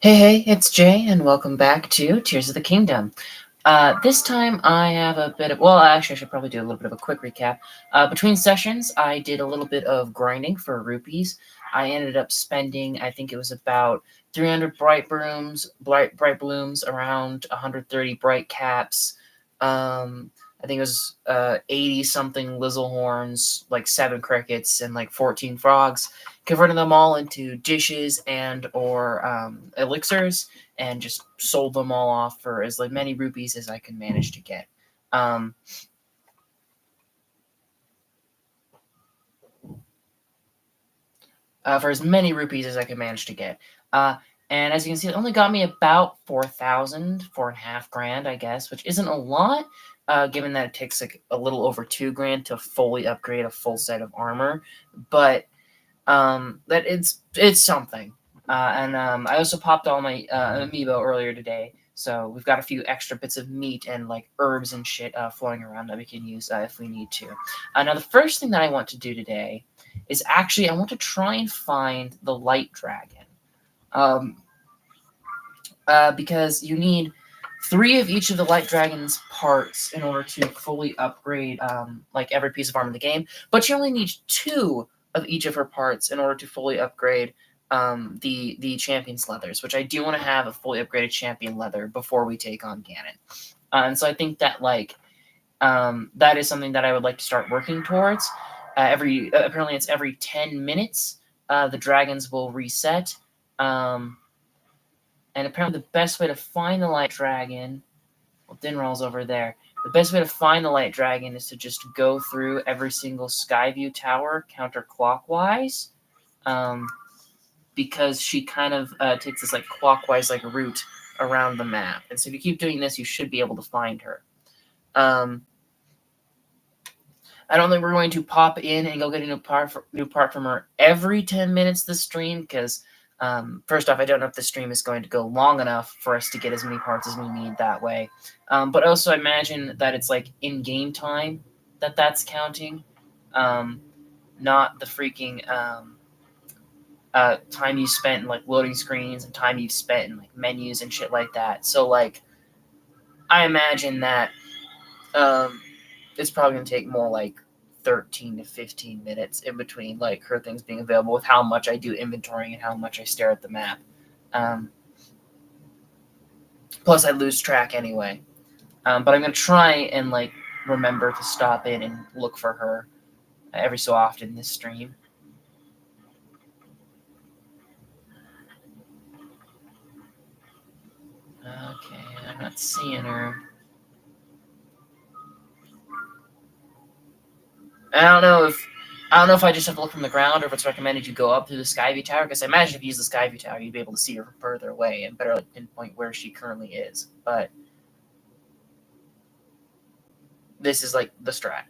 Hey, it's Jay, and welcome back to Tears of the Kingdom. This time I have a bit of, well, actually, I should probably do a little bit of a quick recap. Between sessions, I did a little bit of grinding for rupees. I ended up spending, I think it was about 300 bright blooms, around 130 bright caps. I think it was 80 something lizzle horns, like 7 crickets, and like 14 frogs, converting them all into dishes and or elixirs, and just sold them all off for as like many rupees as I could manage to get. For as many rupees as I could manage to get. And as you can see, it only got me about 4,000, 4.5 grand, I guess, which isn't a lot, given that it takes like a little over 2 grand to fully upgrade a full set of armor. But that it's something. And I also popped all my amiibo earlier today, so we've got a few extra bits of meat and like herbs and shit flowing around that we can use if we need to. Now, the first thing that I want to do today is actually I want to try and find the light dragon, because you need 3 of each of the light dragon's parts in order to fully upgrade like every piece of armor in the game, but you only need 2 of each of her parts in order to fully upgrade the champion's leathers, which I do want to have a fully upgraded champion leather before we take on Ganon. And so I think that that is something that I would like to start working towards. Apparently it's every 10 minutes the dragons will reset. And apparently the best way to find the light dragon, well, Dinral's over there. The best way to find the light dragon is to just go through every single Skyview tower counterclockwise, because she kind of takes this like clockwise like route around the map. And so if you keep doing this, you should be able to find her. I don't think we're going to pop in and go get a new part from her every 10 minutes this stream, because first off, I don't know if the stream is going to go long enough for us to get as many parts as we need that way. But also, I imagine that it's like in-game time that's counting, not the freaking time you spent in like loading screens and time you've spent in like menus and shit like that. So like, I imagine that it's probably going to take more like 13 to 15 minutes in between like her things being available, with how much I do inventorying and how much I stare at the map. Plus I lose track anyway. But I'm going to try and like remember to stop in and look for her every so often this stream. Okay, I'm not seeing her. I don't know if I just have to look from the ground, or if it's recommended you go up to the Skyview Tower, because I imagine if you use the Skyview Tower, you'd be able to see her from further away and better like pinpoint where she currently is. But this is like the strat.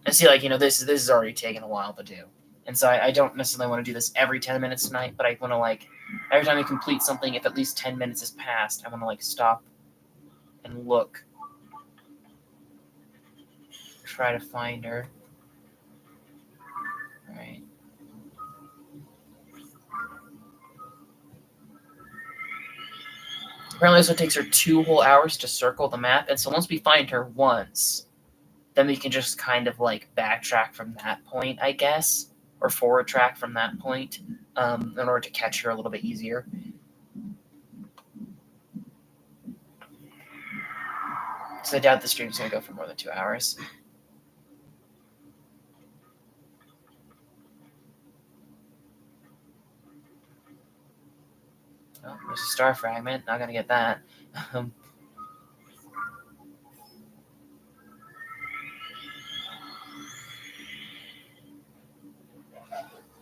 And see, like, this is already taken a while to do. And so I don't necessarily want to do this every 10 minutes tonight, but I want to, like, every time I complete something, if at least 10 minutes has passed, I want to, like, stop and look. Try to find her. Alright. Apparently this one takes her 2 whole hours to circle the map, and so once we find her once, then we can just kind of, like, backtrack from that point, I guess, or forward track from that point, in order to catch her a little bit easier. So I doubt the stream's going to go for more than 2 hours. Oh, there's a star fragment. Not going to get that.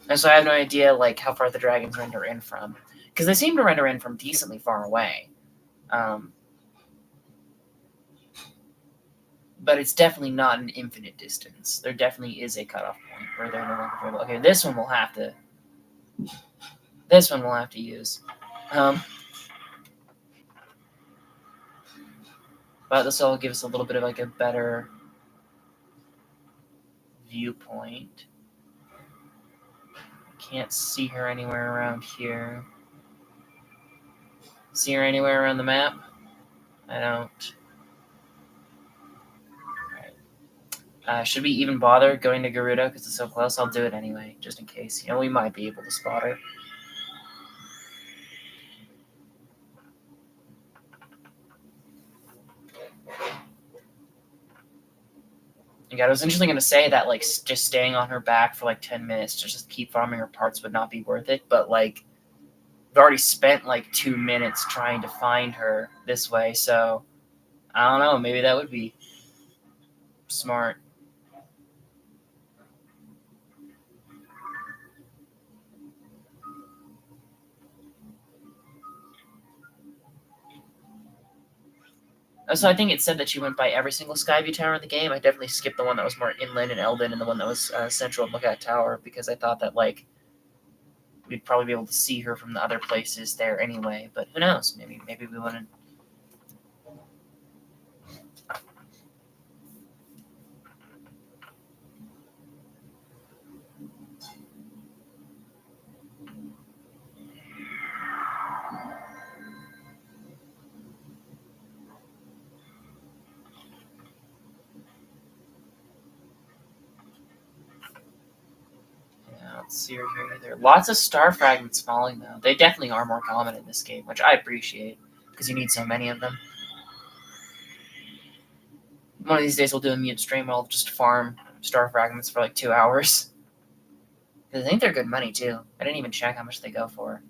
And so I have no idea like how far the dragons render in from, because they seem to render in from decently far away. But it's definitely not an infinite distance. There definitely is a cutoff point where they're no longer available. Okay, this one we'll have to. This one we'll have to use. But this will give us a little bit of like a better viewpoint. Can't see her anywhere around here. See her anywhere around the map? I don't. Should we even bother going to Gerudo because it's so close? I'll do it anyway, just in case. You know, we might be able to spot her. Yeah, I was initially going to say that, like, just staying on her back for, like, 10 minutes to just keep farming her parts would not be worth it, but, like, we've already spent, like, 2 minutes trying to find her this way, so I don't know, maybe that would be smart. So I think it said that she went by every single Skyview tower in the game. I definitely skipped the one that was more inland and Eldin and the one that was central and Lookout Tower because I thought that, like, we'd probably be able to see her from the other places there anyway. But who knows? Maybe we want to. I don't see her here either. Lots of star fragments falling though. They definitely are more common in this game, which I appreciate because you need so many of them. One of these days we'll do a mute stream where I'll just farm star fragments for like 2 hours. I think they're good money too. I didn't even check how much they go for.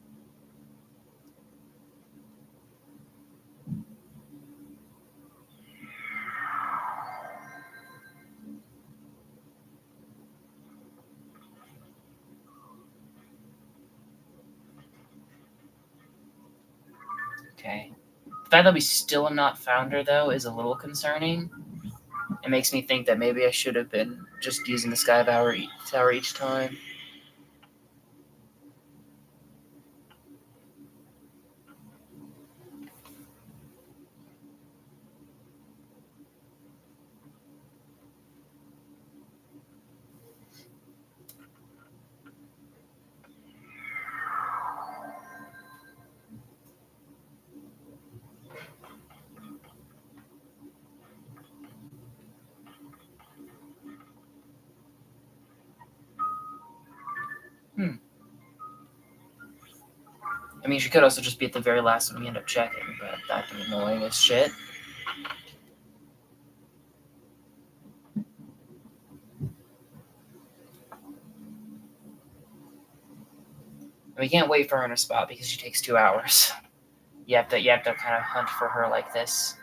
Okay. The fact that we still have not found her though is a little concerning. It makes me think that maybe I should have been just using the Sky Tower each time. I mean, she could also just be at the very last one we end up checking, but that'd be annoying as shit. And we can't wait for her in her spot because she takes 2 hours. You have to kind of hunt for her like this.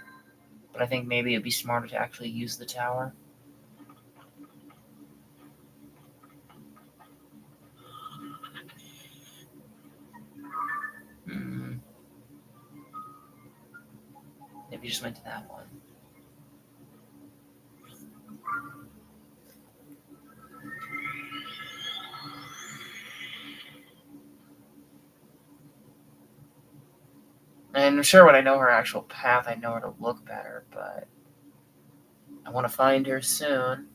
But I think maybe it'd be smarter to actually use the tower. Maybe just went to that one. And I'm sure when I know her actual path, I know her to look better, but I want to find her soon.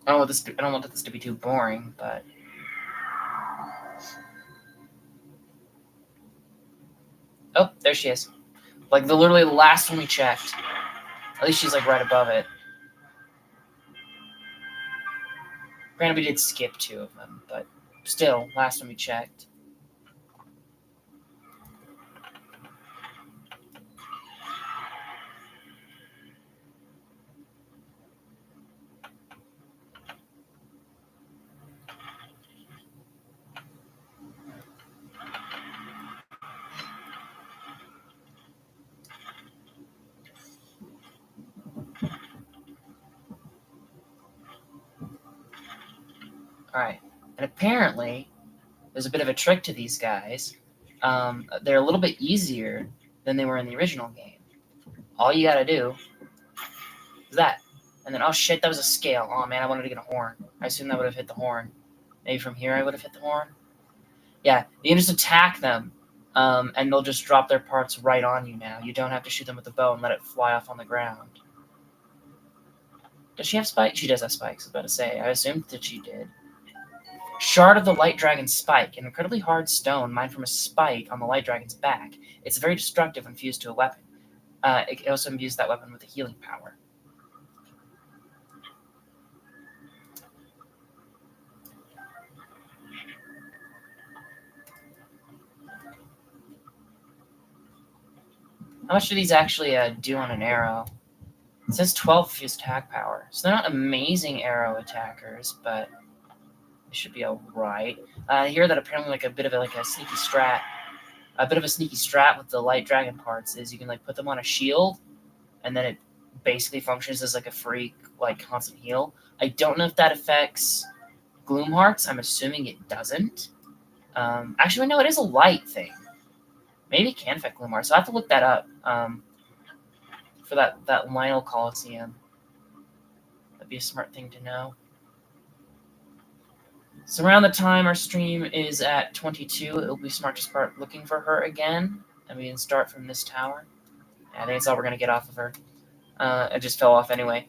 I don't want this to be too boring, but oh, there she is. Like literally the last one we checked. At least she's like right above it. Granted, we did skip 2 of them, but still, last one we checked. Alright. And apparently, there's a bit of a trick to these guys. They're a little bit easier than they were in the original game. All you gotta do is that. And then, oh shit, that was a scale. Oh man, I wanted to get a horn. I assume that would have hit the horn. Maybe from here I would have hit the horn. Yeah, you can just attack them, and they'll just drop their parts right on you now. You don't have to shoot them with the bow and let it fly off on the ground. Does she have spikes? She does have spikes, I was about to say. I assumed that she did. Shard of the Light Dragon's Spike, an incredibly hard stone mined from a spike on the Light Dragon's back. It's very destructive when fused to a weapon. It can also imbue that weapon with a healing power. How much do these actually do on an arrow? It says 12 fused attack power. So they're not amazing arrow attackers, but they should be alright. I hear that apparently like a bit of a sneaky strat. A bit of a sneaky strat with the light dragon parts is you can like put them on a shield, and then it basically functions as like a free like constant heal. I don't know if that affects Gloom Hearts. I'm assuming it doesn't. Actually, no, it is a light thing. Maybe it can affect Gloom Hearts. So I have to look that up. For that Lionel Coliseum. That'd be a smart thing to know. So around the time our stream is at 22, it'll be smart to start looking for her again. And we can start from this tower. Yeah, I think that's all we're going to get off of her. It just fell off anyway.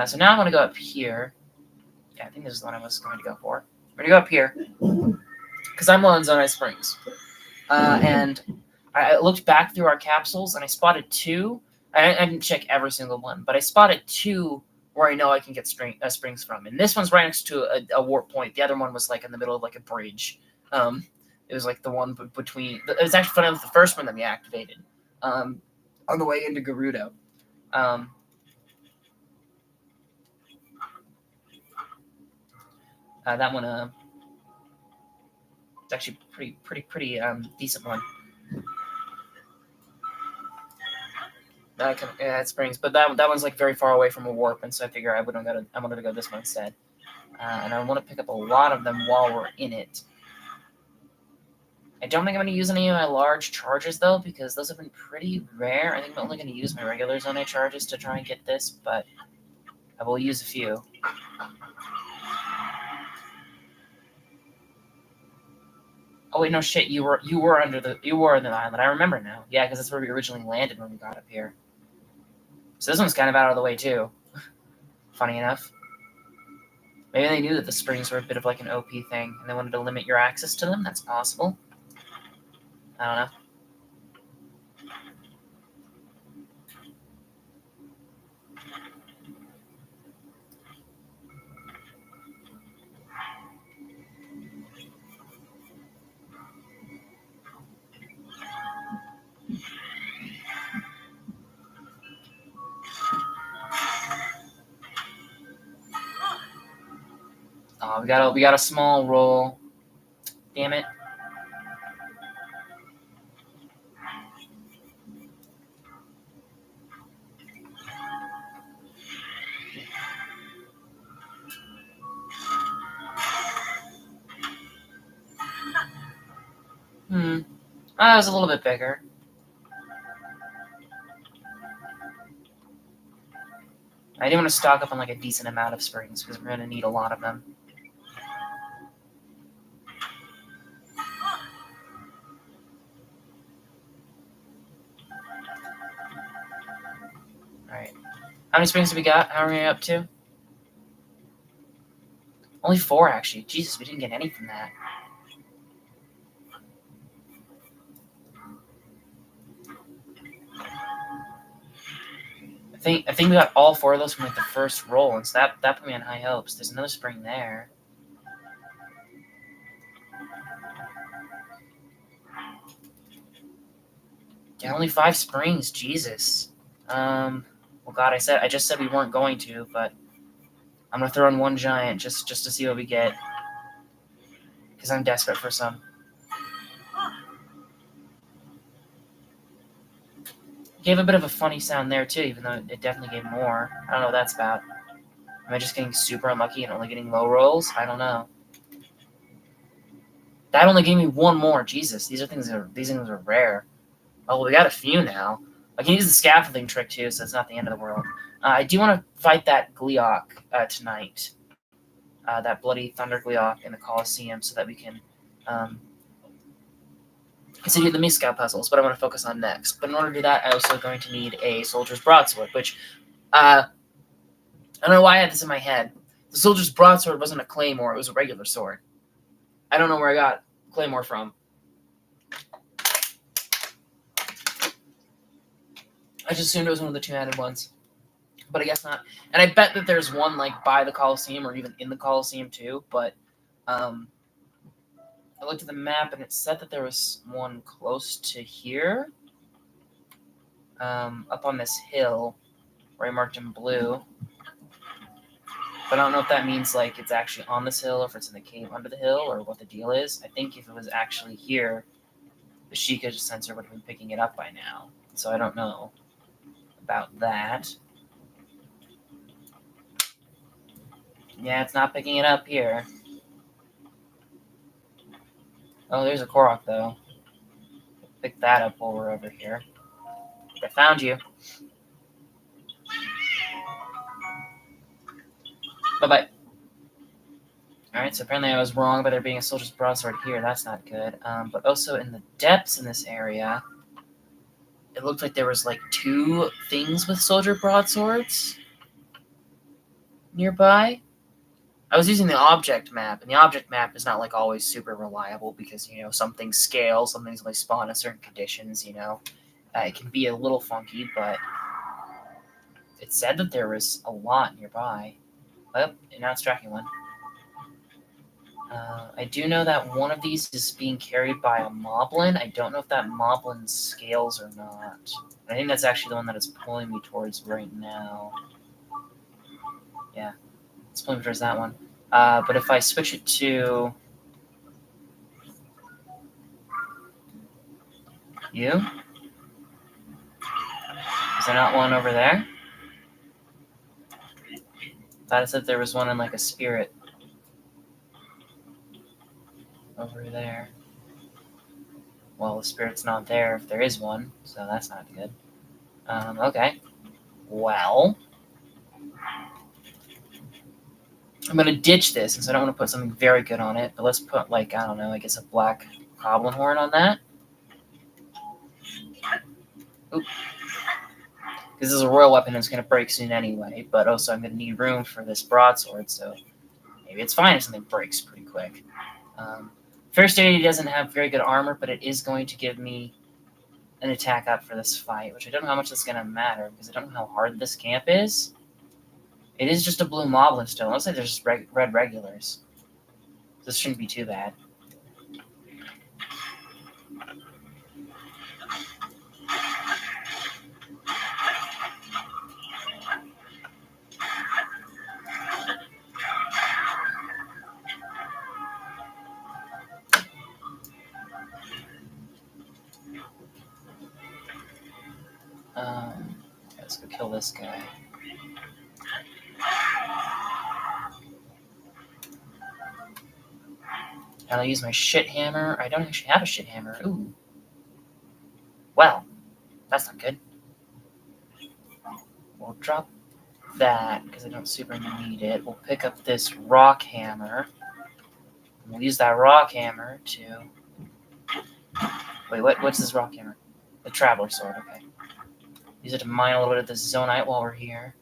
So now I'm going to go up here. Yeah, I think this is the one I was going to go for. I'm going to go up here. Because I'm on Zonai Springs. And I looked back through our capsules, and I spotted 2. I didn't check every single one, but I spotted 2 where I know I can get springs from. And this one's right next to a warp point. The other one was like in the middle of like a bridge. It was like the one between. It was actually funny. It was the first one that we activated on the way into Gerudo. That one it's actually pretty decent one. It springs, but that one's like very far away from a warp, and so I figure I wanted to go this one instead. And I want to pick up a lot of them while we're in it. I don't think I'm going to use any of my large charges though, because those have been pretty rare. I think I'm only going to use my regular Zonai charges to try and get this, but I will use a few. Oh wait, no shit. You were on the island. I remember now. Yeah, because that's where we originally landed when we got up here. So this one's kind of out of the way too. Funny enough. Maybe they knew that the springs were a bit of like an OP thing, and they wanted to limit your access to them. That's possible. I don't know. Oh, we got a small roll. Damn it. That was a little bit bigger. I do want to stock up on like a decent amount of springs because we're going to need a lot of them. Alright. How many springs have we got? How are we up to? Only 4, actually. Jesus, we didn't get any from that. I think we got all 4 of those from like the first roll, and so that put me on high hopes. There's another spring there. Yeah, only 5 springs. Jesus. Well, God, I just said we weren't going to, but I'm gonna throw in 1 giant just to see what we get, because I'm desperate for some. Gave a bit of a funny sound there too, even though it definitely gave more. I don't know what that's about. Am I just getting super unlucky and only getting low rolls? I don't know. That only gave me one more. Jesus, these things are rare. Oh, well, we got a few now. I can use the scaffolding trick too, so it's not the end of the world. I do want to fight that Gleeok tonight. That bloody Thunder Gleeok in the Colosseum, so that we can continue the Misko puzzles, but I want to focus on next. But in order to do that, I'm also going to need a soldier's broadsword, which I don't know why I had this in my head. The soldier's broadsword wasn't a claymore; it was a regular sword. I don't know where I got claymore from. I just assumed it was one of the two-handed ones, but I guess not. And I bet that there's one like by the Colosseum or even in the Colosseum too. But I looked at the map and it said that there was one close to here, up on this hill where I marked in blue. But I don't know if that means like it's actually on this hill or if it's in the cave under the hill or what the deal is. I think if it was actually here, the Sheikah sensor would have been picking it up by now. So I don't know about that. Yeah, it's not picking it up here. Oh, there's a Korok, though. Pick that up while we're over here. I found you. Bye-bye. Alright, so apparently I was wrong about there being a soldier's broadsword here. That's not good. But also in the depths in this area, it looked like there was like two things with soldier broadswords nearby. I was using the object map, and the object map is not like always super reliable because, you know, some things scale, some things only spawn in certain conditions, you know. It can be a little funky, but it said that there was a lot nearby. Oh, and now it's tracking one. I do know that one of these is being carried by a moblin. I don't know if that moblin scales or not. I think that's actually the one that it's pulling me towards right now. Yeah, it's pulling me towards that one. But if I switch it to you, is there not one over there? Thought it said there was one in like a spirit over there. Well, the spirit's not there if there is one, so that's not good. Okay. Well, I'm gonna ditch this since I don't want to put something very good on it. But let's put like, I don't know, I guess a black goblin horn on that. Oop. Because this is a royal weapon and it's gonna break soon anyway. But also I'm gonna need room for this broadsword, so maybe it's fine if something breaks pretty quick. First aid doesn't have very good armor, but it is going to give me an attack up for this fight, which I don't know how much that's gonna matter because I don't know how hard this camp is. It is just a blue moblin still. It looks like there's just red regulars. This shouldn't be too bad. Let's go kill this guy. And I'll use my shit hammer. I don't actually have a shit hammer. Ooh. Well, that's not good. We'll drop that because I don't super need it. We'll pick up this rock hammer. And we'll use that rock hammer to... Wait, what's this rock hammer? The Traveler Sword, okay. Use it to mine a little bit of this zonite while we're here.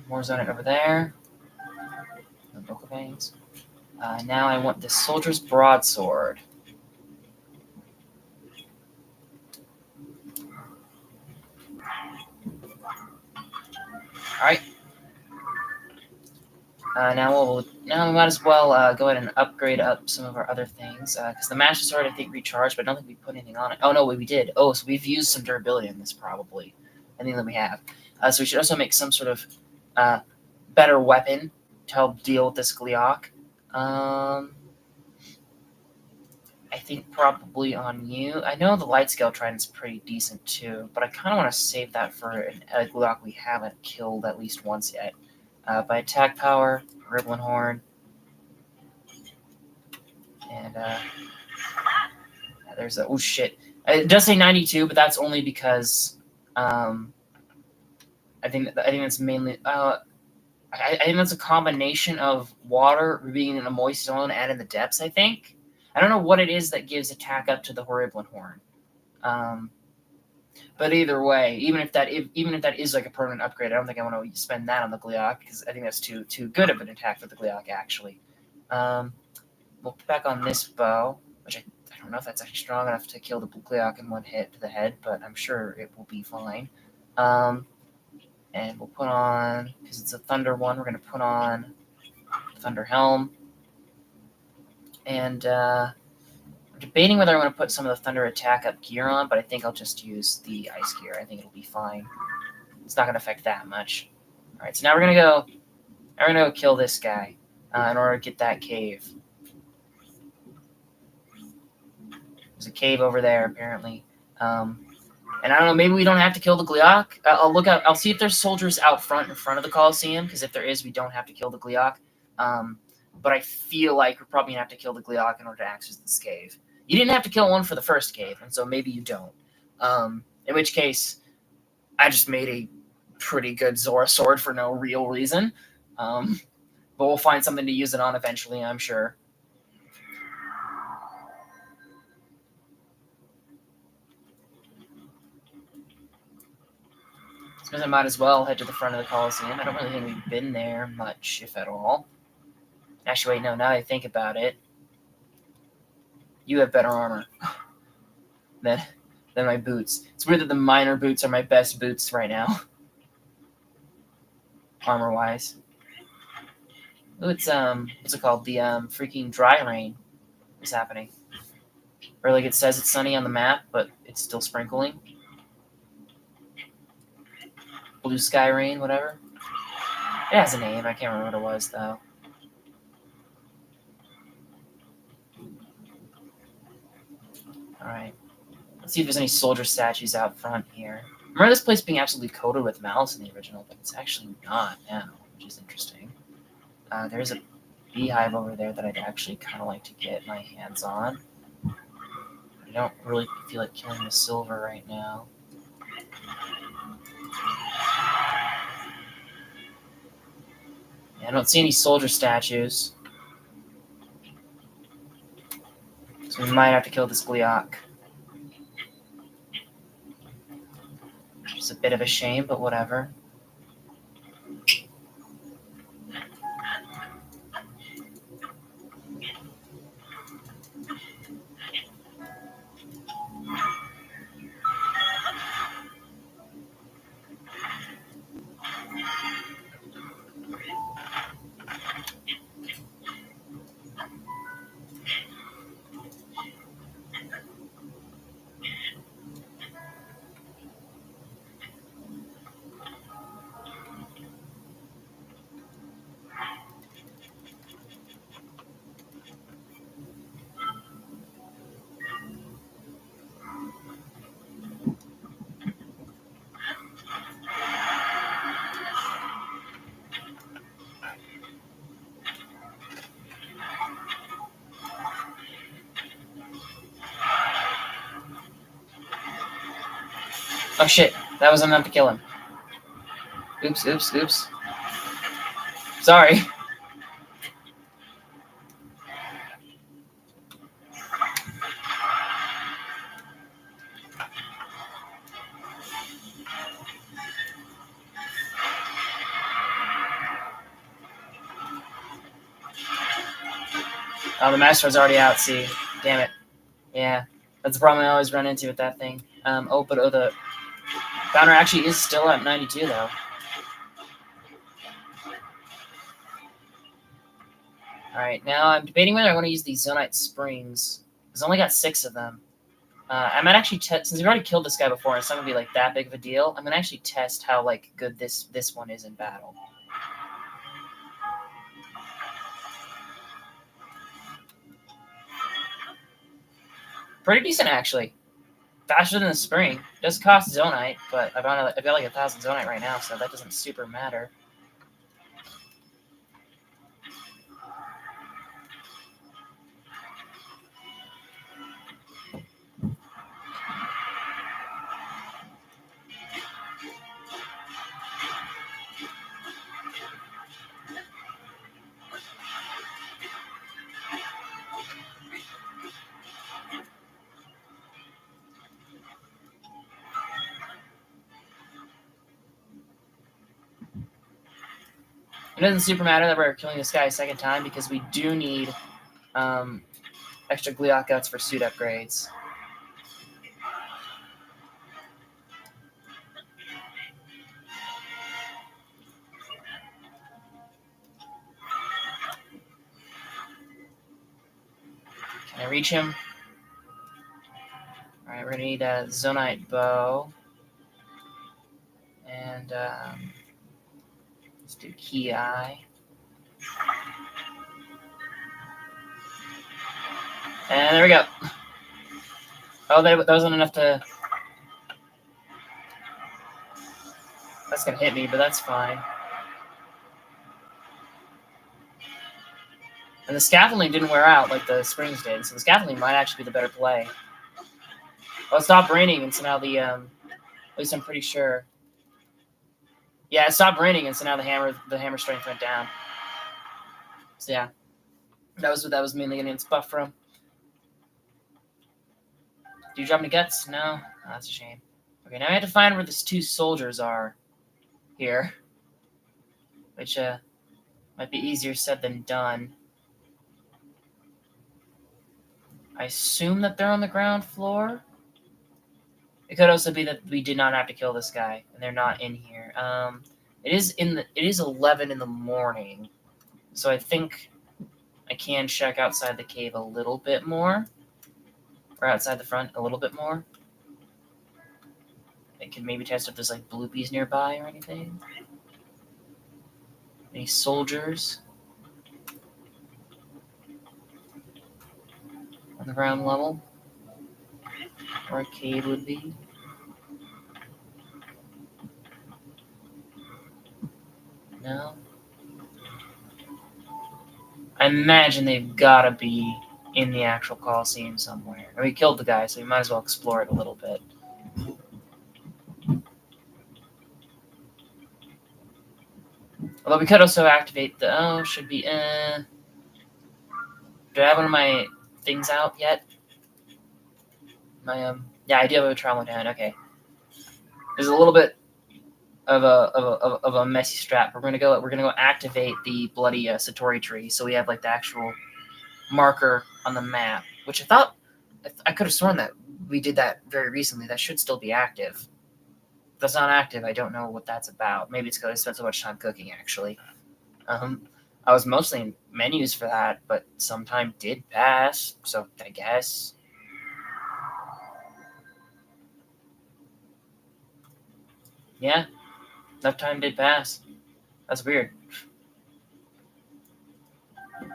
More zonite over there. No vocal veins. Now I want the soldier's broadsword. Alright. Now we might as well go ahead and upgrade up some of our other things. Because the Master Sword, I think, recharged, but I don't think we put anything on it. Oh, no, we did. Oh, so we've used some durability in this, probably. I think that we have. So we should also make some sort of better weapon to help deal with this Gleeok. I think probably on you. I know the light scale trident's pretty decent too, but I kind of want to save that for a Glock we haven't killed at least once yet. By attack power, Ribbon Horn, and there's a, oh shit. It does say 92, but that's only because I think that's mainly I think that's a combination of water being in a moist zone and in the depths. I think I don't know what it is that gives attack up to the Horriblin Horn. But either way, even if that is like a permanent upgrade, I don't think I want to spend that on the Gleok because I think that's too good of an attack for the Gleok actually. We'll put back on this bow, which I don't know if that's actually strong enough to kill the Gleok in one hit to the head, but I'm sure it will be fine. And we'll put on, because it's a Thunder one, we're going to put on Thunder Helm. And we're debating whether I want to put some of the Thunder Attack up gear on, but I think I'll just use the Ice gear. I think it'll be fine. It's not going to affect that much. All right, so now we're going to go kill this guy in order to get that cave. There's a cave over there, apparently. And I don't know, maybe we don't have to kill the Gleok. I'll see if there's soldiers out front in front of the Coliseum, because if there is, we don't have to kill the Gleok. But I feel like we're probably going to have to kill the Gleok in order to access this cave. You didn't have to kill one for the first cave, and so maybe you don't. In which case, I just made a pretty good Zora sword for no real reason. But we'll find something to use it on eventually, I'm sure. Because I might as well head to the front of the Coliseum. I don't really think we've been there much, if at all. Actually, wait, no, now that I think about it, you have better armor than my boots. It's weird that the minor boots are my best boots right now, armor-wise. Ooh, it's, what's it called? The, freaking dry rain is happening. Or like it says it's sunny on the map, but it's still sprinkling. Blue sky rain, whatever. It has a name. I can't remember what it was, though. Alright. Let's see if there's any soldier statues out front here. I remember this place being absolutely coated with malice in the original, but it's actually not now, which is interesting. There's a beehive over there that I'd actually kind of like to get my hands on. I don't really feel like killing the silver right now. Yeah, I don't see any soldier statues. So we might have to kill this Gleok. It's a bit of a shame, but whatever. Oh shit, that was enough to kill him. Oops, oops, oops. Sorry. Oh, the Master's already out, see. Damn it. Yeah, that's the problem I always run into with that thing. The Founder actually is still at 92, though. Alright, now I'm debating whether I want to use these Zonite Springs. Because I only got 6 of them. I might actually test, since we've already killed this guy before, and it's not going to be like that big of a deal, I'm going to actually test how like good this one is in battle. Pretty decent, actually. Faster than the spring. It does cost zonite, but I've got like 1,000 zonite right now, so that doesn't super matter. It doesn't super matter that we're killing this guy a second time because we do need extra Gleok guts for suit upgrades. Can I reach him? Alright, we're gonna need a zonite bow. And let's do key eye. And there we go. Oh, that wasn't enough to... That's gonna hit me, but that's fine. And the scaffolding didn't wear out like the springs did, so the scaffolding might actually be the better play. Well, it stopped raining, and so now the at least I'm pretty sure. Yeah, it stopped raining, and so now the hammer strength went down. So yeah, that was mainly getting its buff from. Do you drop any guts? No? Oh, that's a shame. Okay, now I have to find where these two soldiers are here, which might be easier said than done. I assume that they're on the ground floor. It could also be that we did not have to kill this guy, and they're not in here. It is 11 in the morning, so I think I can check outside the cave a little bit more, or outside the front a little bit more. I can maybe test if there's like bloopies nearby or anything. Any soldiers on the ground level, where a cave would be. No. I imagine they've got to be in the actual Coliseum somewhere. And we killed the guy, so we might as well explore it a little bit. Although we could also activate the... Oh, should be... Do I have one of my things out yet? My Yeah, I do have a travel down. Okay. There's a little bit of a messy strap. We're gonna go activate the bloody Satori tree, so we have like the actual marker on the map, which I could have sworn that we did that very recently. That should still be active. If that's not active, I don't know what that's about. Maybe it's because I spent so much time cooking, actually. I was mostly in menus for that, but some time did pass, so I guess. Yeah, enough time did pass. That's weird. And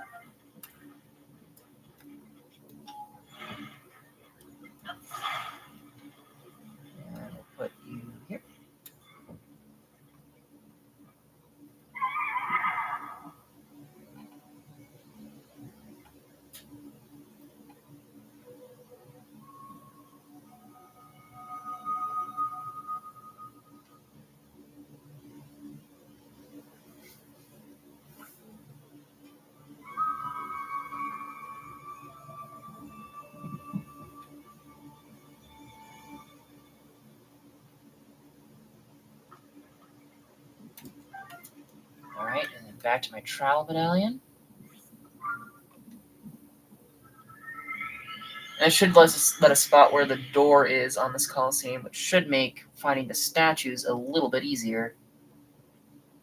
we'll put you here. Alright, and then back to my trial medallion. And it should let us spot where the door is on this Coliseum, which should make finding the statues a little bit easier.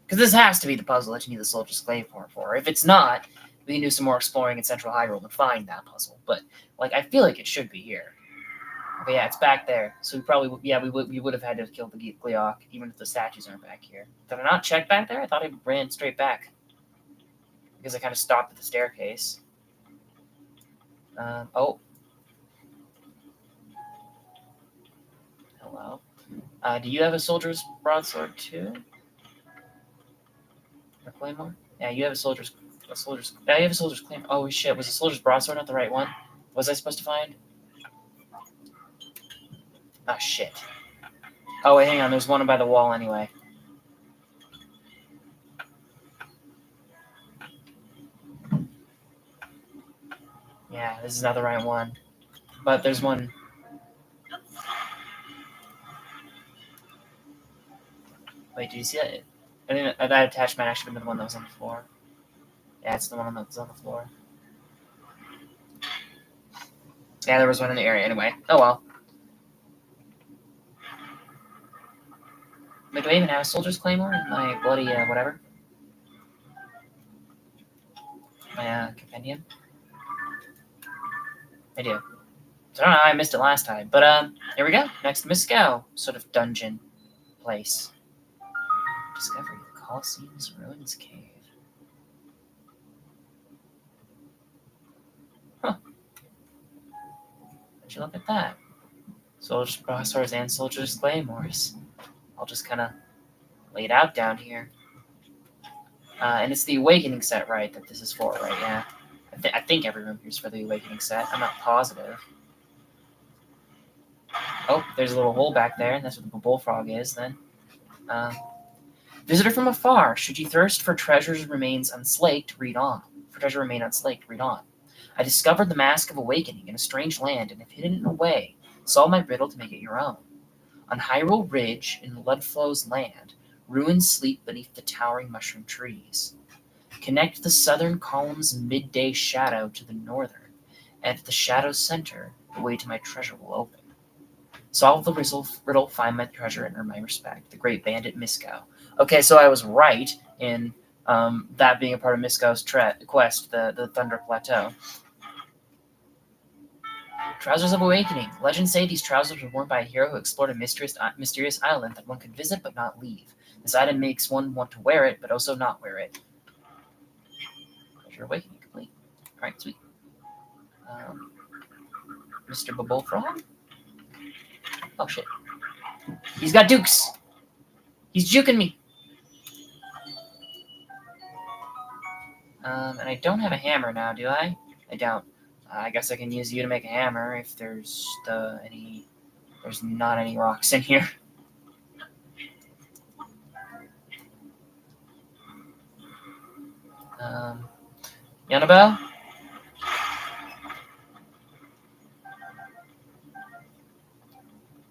Because this has to be the puzzle that you need the Soldier Slave Horn for. If it's not, we can do some more exploring in Central Hyrule and find that puzzle. But like, I feel like it should be here. Okay, yeah, it's back there. So we probably, we would have had to kill the Gleok, even if the statues aren't back here. Did I not check back there? I thought I ran straight back. Because I kind of stopped at the staircase. Oh. Do you have a soldier's broadsword too? Or claymore? Yeah, you have a soldier's. Yeah, you have a soldier's claymore. Oh shit! Was a soldier's broadsword not the right one? Was I supposed to find? Ah shit. Oh wait, hang on. There's one by the wall anyway. Yeah, this is not the right one. But there's one. Wait, did you see that? I think that attachment actually been the one that was on the floor. Yeah, it's the one that's on the floor. Yeah, there was one in the area anyway. Oh well. Wait, do I even have a soldier's claymore in my bloody whatever? My compendium? I do. So I don't know how I missed it last time. But here we go. Next Misko sort of dungeon place. Discovery the Colosseum's Ruins Cave. Huh. Would you look at that? Soldiers' broadswords and soldiers' claymores. I'll just kind of lay it out down here. And it's the Awakening set, right, that this is for, right? Yeah. I think every room here's for the Awakening set. I'm not positive. Oh, there's a little hole back there, and that's what the bullfrog is, then. Visitor from afar. Should you thirst for treasures remains unslaked, read on. For treasure remain unslaked, read on. I discovered the Mask of Awakening in a strange land, and have hidden it away. Solve my riddle to make it your own. On Hyrule Ridge, in Ludflow's land, ruins sleep beneath the towering mushroom trees. Connect the southern column's midday shadow to the northern, and at the shadow's center, the way to my treasure will open. Solve the riddle, find my treasure, and earn my respect. The great bandit Misko. Okay, so I was right in that being a part of Misko's quest, the Thunder Plateau. Trousers of Awakening. Legends say these trousers were worn by a hero who explored a mysterious island that one could visit but not leave. This item makes one want to wear it, but also not wear it. Treasure Awakening complete. Alright, sweet. Mr. Bullfrog? Oh shit. He's got dukes! He's juking me! And I don't have a hammer now, do I? I don't. I guess I can use you to make a hammer if there's there's not any rocks in here. Yanabel?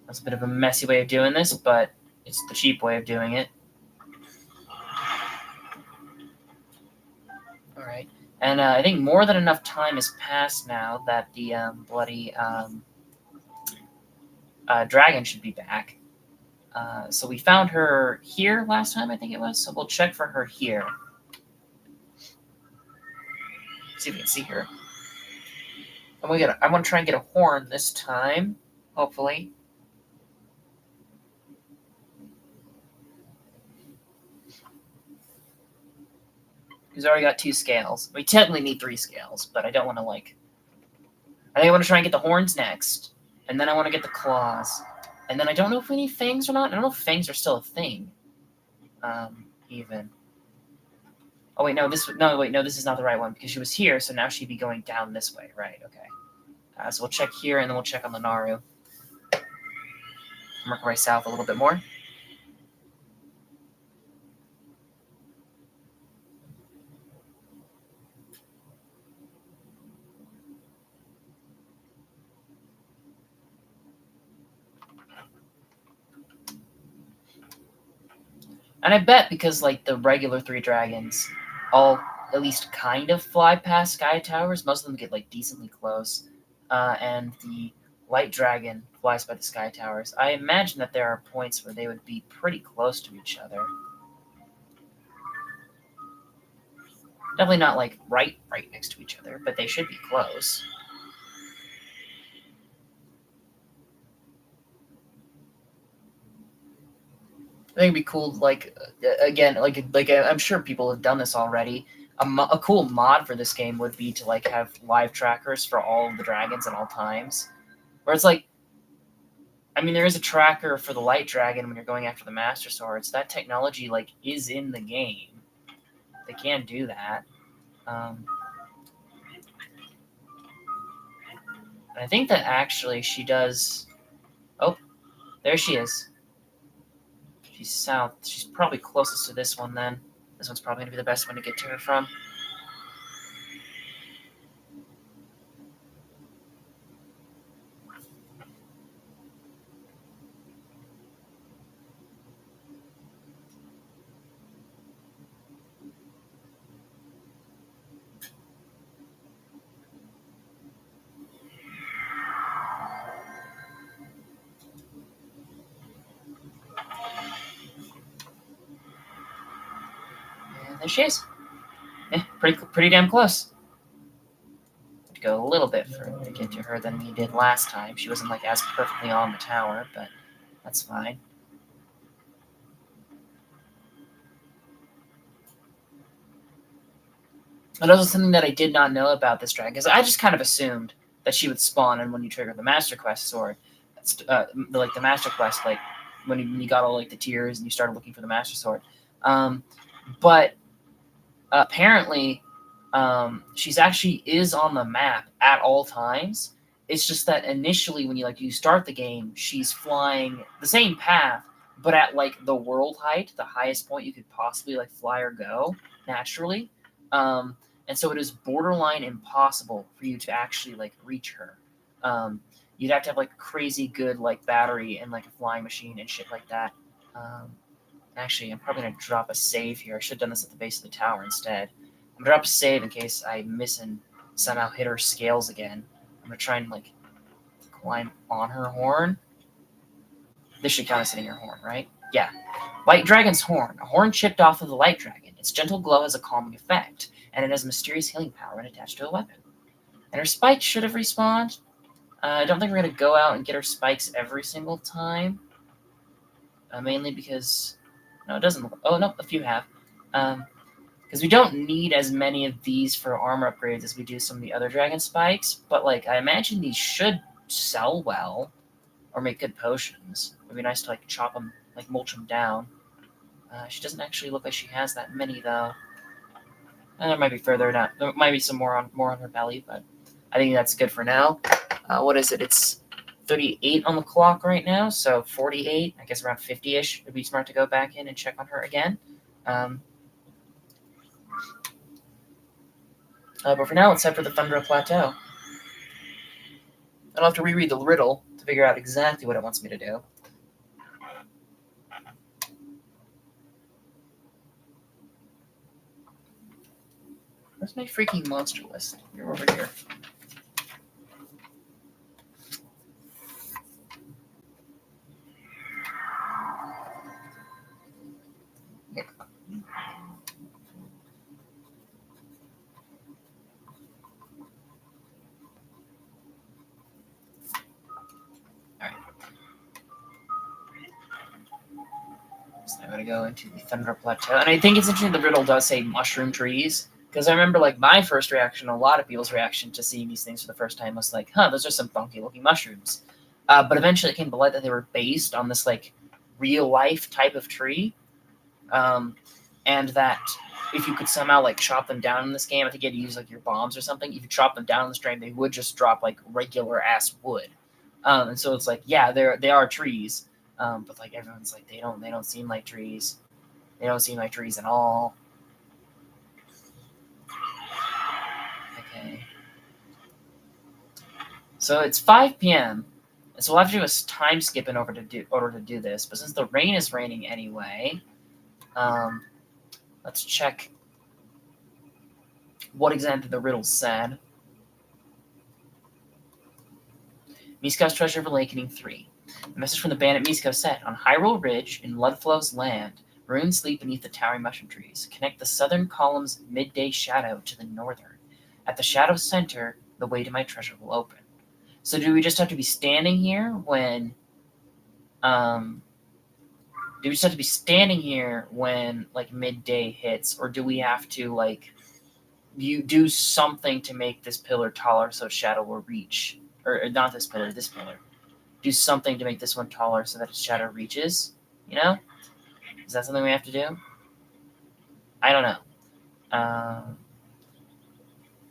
That's a bit of a messy way of doing this, but it's the cheap way of doing it. Alright. And I think more than enough time has passed now that the bloody dragon should be back. So we found her here last time, I think it was. So we'll check for her here. See if we can see her. And I want to try and get a horn this time, hopefully. He's already got 2 scales. We technically need 3 scales, but I don't want to I think I want to try and get the horns next. And then I want to get the claws. And then I don't know if we need fangs or not. I don't know if fangs are still a thing. Even. Oh wait, no, this is not the right one because she was here, so now she'd be going down this way, right? Okay. So we'll check here, and then we'll check on the Naru. Work our way south a little bit more. And I bet because the regular 3 dragons all at least kind of fly past sky towers, most of them get decently close. And the light dragon flies by the sky towers. I imagine that there are points where they would be pretty close to each other. Definitely not right next to each other, but they should be close. I think it'd be cool, again, I'm sure people have done this already. A cool mod for this game would be to have live trackers for all of the dragons at all times, where it's I I mean, there is a tracker for the light dragon when you're going after the master swords. That technology like is in the game. They can do that. I think that actually she does. Oh, there she is. She's south. She's probably closest to this one then. This one's probably going to be the best one to get to her from. And there she is. Yeah, pretty damn close. To go a little bit further to get to her than we did last time. She wasn't like as perfectly on the tower, but that's fine. And also something that I did not know about this dragon, because I just kind of assumed that she would spawn and when you trigger the Master Quest sword, like the Master Quest, like when you got all like the tiers and you started looking for the Master Sword. But apparently, she's actually is on the map at all times. It's just that initially when you start the game, she's flying the same path, but at like the world height, the highest point you could possibly like fly or go naturally. And so it is borderline impossible for you to actually like reach her. You'd have to have like crazy good like battery and like a flying machine and shit like that. Actually, I'm probably gonna drop a save here. I should have done this at the base of the tower instead. I'm gonna drop a save in case I miss and somehow hit her scales again. I'm gonna try and like climb on her horn. This should count as hitting her horn, right? Yeah. Light Dragon's horn. A horn chipped off of the Light Dragon. Its gentle glow has a calming effect, and it has a mysterious healing power when attached to a weapon. And her spikes should have respawned. I don't think we're gonna go out and get her spikes every single time. Mainly because no, it doesn't. Oh no, a few have. Because we don't need as many of these for armor upgrades as we do some of the other dragon spikes. But like, I imagine these should sell well or make good potions. It'd be nice to like chop them, like mulch them down. She doesn't actually look like she has that many though. There might be further down. There might be some more on her belly, but I think that's good for now. What is it? It's 38 on the clock right now, so 48. I guess around 50-ish. It'd be smart to go back in and check on her again. But for now, let's head for the Thunder Plateau. I'll have to reread the riddle to figure out exactly what it wants me to do. Where's my freaking monster list? You're over here. I'm going to go into the Thunder Plateau. And I think it's interesting the riddle does say mushroom trees. Because I remember, like, my first reaction, a lot of people's reaction to seeing these things for the first time was like, huh, those are some funky-looking mushrooms. But eventually it came to light that they were based on this, like, real-life type of tree. And that if you could somehow, like, chop them down in this game, I think you had to use, like, your bombs or something. If you chop them down in the stream, they would just drop, like, regular-ass wood. And so it's like, yeah, they are trees. But like everyone's like they don't seem like trees. They don't seem like trees at all. Okay. So it's 5 p.m. And so we'll have to do a time skip in order to do this. But since the rain is raining anyway, let's check what exactly the riddle said. Misko's Treasure of Awakening 3. The message from the bandit Misko said, on Hyrule Ridge, in Ludflow's land, runes sleep beneath the towering mushroom trees. Connect the southern column's midday shadow to the northern. At the shadow's center, the way to my treasure will open. So do we just have to be standing here when... do we just have to be standing here when, like, midday hits? Or do we have to, like... You do something to make this pillar taller so shadow will reach... Or not this pillar, this pillar. do something to make this one taller so that its shadow reaches. You know? Is that something we have to do? I don't know.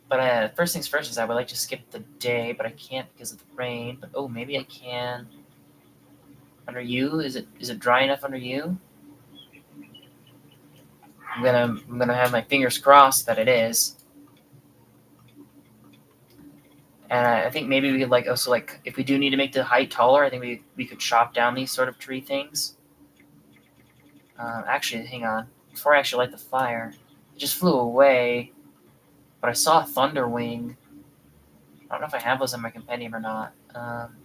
But first things first is I would like to skip the day, but I can't because of the rain. But oh, maybe I can. Under you, is it dry enough under you? I'm gonna have my fingers crossed that it is. And I think maybe we could also if we do need to make the height taller, I think we could chop down these sort of tree things. Actually, hang on. Before I actually light the fire, it just flew away. But I saw a thunder wing. I don't know if I have those in my compendium or not.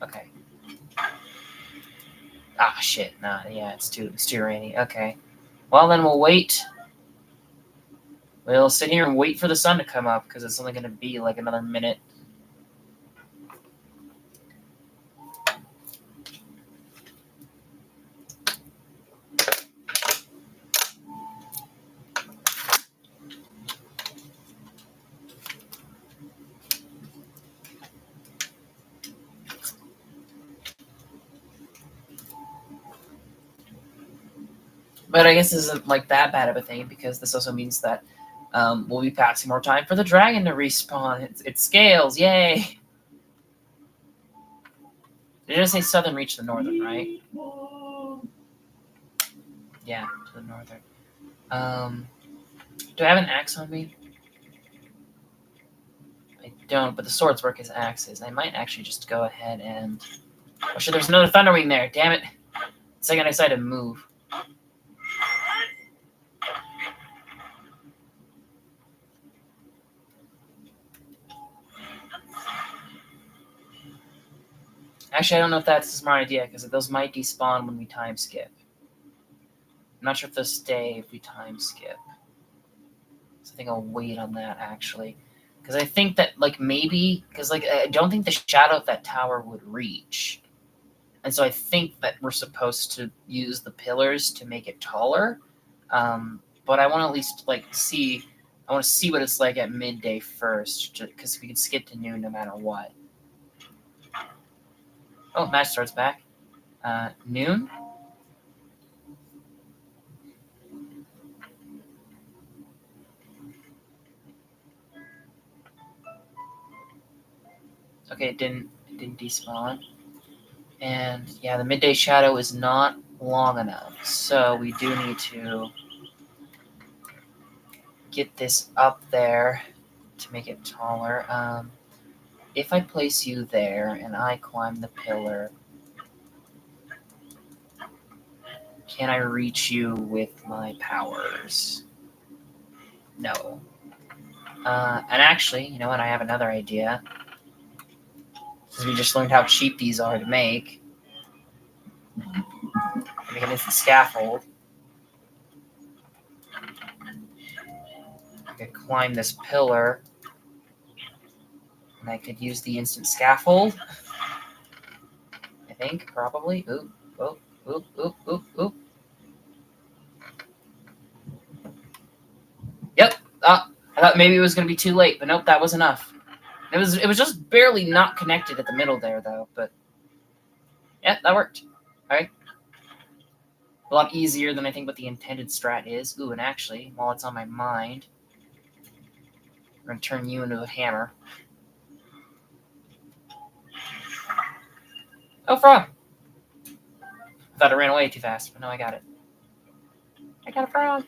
Okay. Ah, shit. Nah, yeah, it's too rainy. Okay. Well, then we'll wait. We'll sit here and wait for the sun to come up because it's only going to be like another minute. But I guess this isn't like that bad of a thing because this also means that we'll be passing more time for the dragon to respawn. It scales, yay! Did it say southern reach the northern, right? Yeah, to the northern. Do I have an axe on me? I don't, but the swords work as axes. I might actually just go ahead and... Oh shit, there's another thunderwing there, damn it! The second I decided to move. Actually, I don't know if that's a smart idea, because those might despawn when we time skip. I'm not sure if they'll stay if we time skip. So I think I'll wait on that, actually. Because I think that, maybe... Because, I don't think the shadow of that tower would reach. And so I think that we're supposed to use the pillars to make it taller. But I want to at least, see... I want to see what it's like at midday first, because we can skip to noon no matter what. Oh, match starts back. Noon? Okay, it didn't despawn. And yeah, the midday shadow is not long enough. So we do need to get this up there to make it taller. If I place you there and I climb the pillar, can I reach you with my powers? No. And actually, you know what? I have another idea. Because we just learned how cheap these are to make. Make an instant scaffold. I could climb this pillar. And I could use the instant scaffold. I think, probably. Oop, oop, oop, oop, oop, oop. Yep. I thought maybe it was going to be too late, but nope, that was enough. It was just barely not connected at the middle there, though. But yeah, that worked. All right. A lot easier than I think what the intended strat is. Ooh, and actually, while it's on my mind, I'm going to turn you into a hammer. Oh, frog! I thought it ran away too fast, but no, I got it. I got a frog!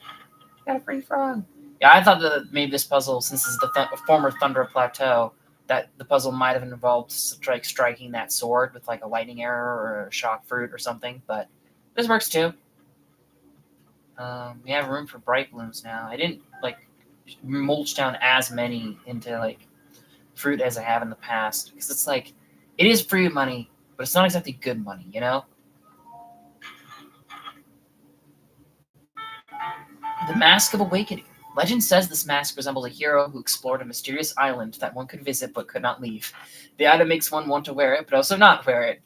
I got a free frog! Yeah, I thought that maybe this puzzle, since this is the former Thunder Plateau, that the puzzle might have involved striking that sword with a lightning arrow or a shock fruit or something, but this works too. We have room for bright blooms now. I didn't mulch down as many into fruit as I have in the past because it's it is free money, but it's not exactly good money, you know? The Mask of Awakening. Legend says this mask resembles a hero who explored a mysterious island that one could visit but could not leave. The item makes one want to wear it, but also not wear it.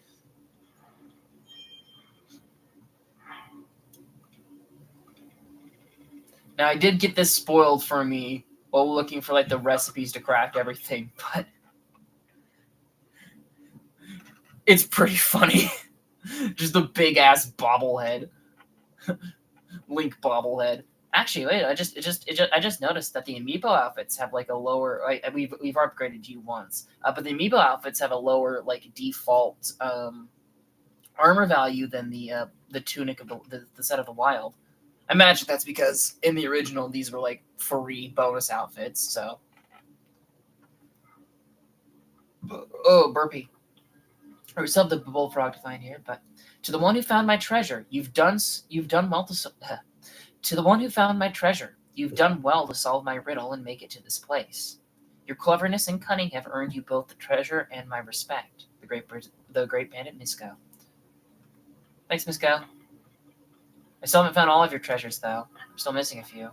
Now, I did get this spoiled for me while looking for the recipes to craft everything, but It's pretty funny. Just a big ass bobblehead, Link bobblehead. Actually, wait, I just noticed that the amiibo outfits have like a lower. We've upgraded you once, but the amiibo outfits have a lower like default armor value than the tunic of the set of the wild. I imagine that's because in the original these were like free bonus outfits. So, oh, burpee. Or we still have the bullfrog to find here, but to the one who found my treasure, you've done well to to the one who found my treasure, you've done well to solve my riddle and make it to this place. Your cleverness and cunning have earned you both the treasure and my respect. The great bandit Misko. Thanks, Misko. I still haven't found all of your treasures though. I'm still missing a few.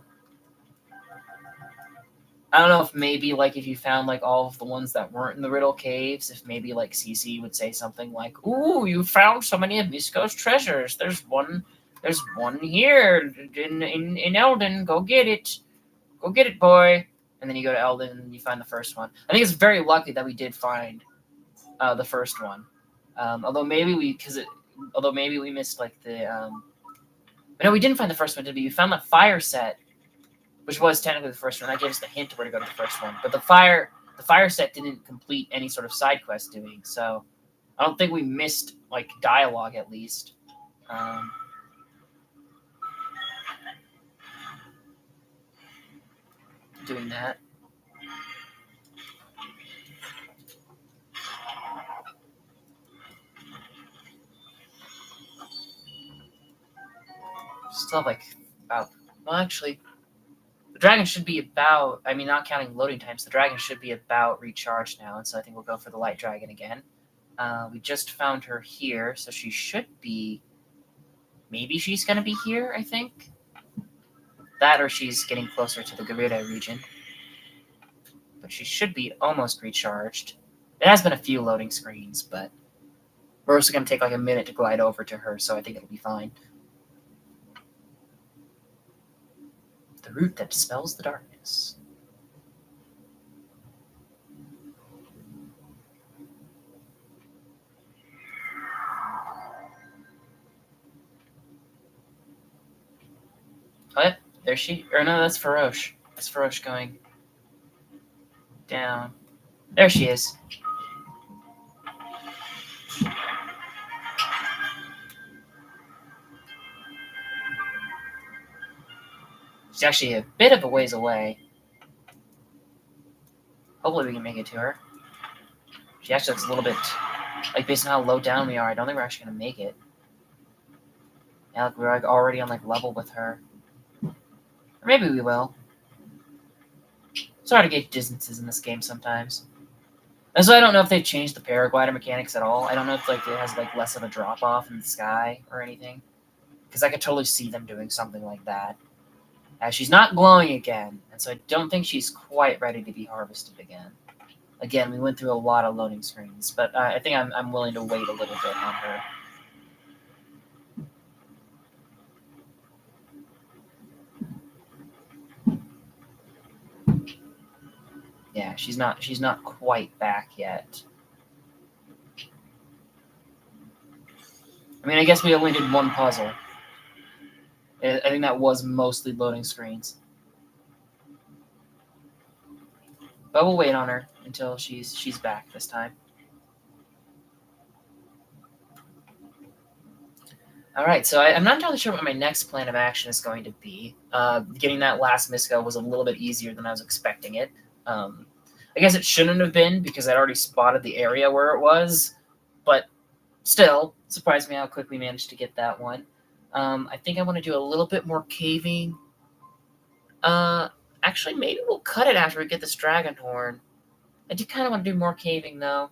I don't know if maybe like if you found like all of the ones that weren't in the riddle caves, if maybe like Cece would say something like, "Ooh, you found so many of Misko's treasures. There's one here in Eldon. Go get it. Go get it, boy." And then you go to Eldon and you find the first one. I think it's very lucky that we did find the first one. Although maybe we missed like the no, we didn't find the first one, did we? We found the fire set, which was technically the first one. That gave us the hint of where to go to the first one. But the fire set didn't complete any sort of side quest doing, so I don't think we missed like dialogue at least. Doing that. Still have like about well actually the dragon should be about I mean not counting loading times, the dragon should be about recharged now, and so I think we'll go for the light dragon again. We just found her here, so she should be maybe she's gonna be here, I think. That or she's getting closer to the Garuda region. But she should be almost recharged. It has been a few loading screens, but we're also going to take like a minute to glide over to her, so I think it'll be fine. The root that dispels the darkness. Oh, yeah, there's she. Or no, that's Faroche. That's Faroche going down. There she is. She's actually a bit of a ways away. Hopefully we can make it to her. She actually looks a little bit, like based on how low down we are, I don't think we're actually going to make it. Yeah, like we're like already on like level with her. Or maybe we will. It's hard to gauge distances in this game sometimes. And so I don't know if they've changed the paraglider mechanics at all. I don't know if like it has like less of a drop off in the sky or anything. Because I could totally see them doing something like that. She's not glowing again, and so I don't think she's quite ready to be harvested again. Again, we went through a lot of loading screens, but I think I'm willing to wait a little bit on her. Yeah, she's not quite back yet. I mean, I guess we only did one puzzle. I think that was mostly loading screens. But we'll wait on her until she's back this time. All right, so I'm not entirely sure what my next plan of action is going to be. Getting that last Misko was a little bit easier than I was expecting it. I guess it shouldn't have been because I'd already spotted the area where it was, but still, surprised me how quick we managed to get that one. I think I want to do a little bit more caving. Actually, maybe we'll cut it after we get this dragon horn. I do kind of want to do more caving, though.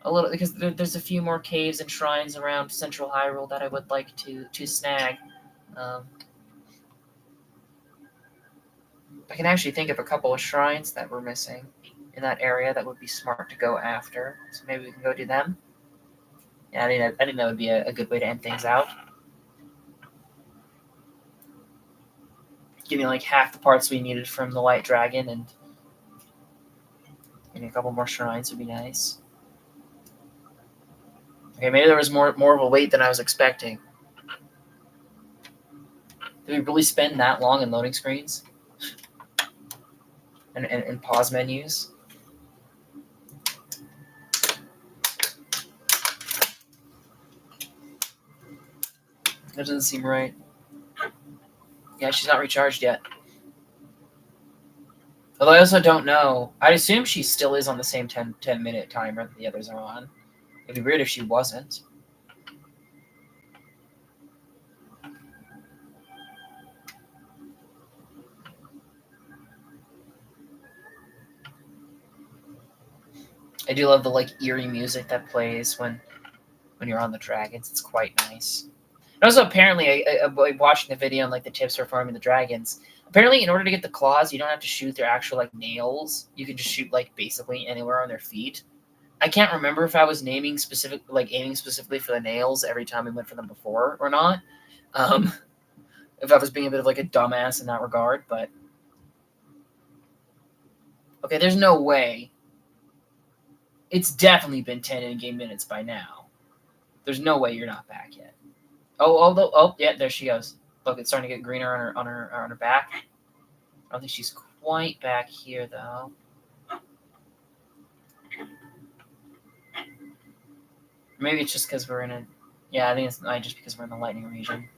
A little, because there's a few more caves and shrines around Central Hyrule that I would like to snag. I can actually think of a couple of shrines that we're missing in that area that would be smart to go after. So maybe we can go do them. Yeah, I think that would be a good way to end things out. Give me like half the parts we needed from the Light Dragon, and maybe a couple more shrines would be nice. Okay, maybe there was more of a wait than I was expecting. Did we really spend that long in loading screens? And pause menus? That doesn't seem right. Yeah, she's not recharged yet. Although I also don't know. I'd assume she still is on the same 10-minute timer that the others are on. It'd be weird if she wasn't. I do love the eerie music that plays when you're on the dragons. It's quite nice. And also, apparently, watching the video on the tips for farming the dragons. Apparently, in order to get the claws, you don't have to shoot their actual nails. You can just shoot basically anywhere on their feet. I can't remember if I was aiming specifically for the nails every time we went for them before or not. If I was being a bit of a dumbass in that regard, but okay, there's no way. It's definitely been 10 in-game minutes by now. There's no way you're not back yet. Oh, yeah, there she goes. Look, it's starting to get greener on her back. I don't think she's quite back here though. Maybe it's just because we're in a. Yeah, I think it's just because we're in the lightning region.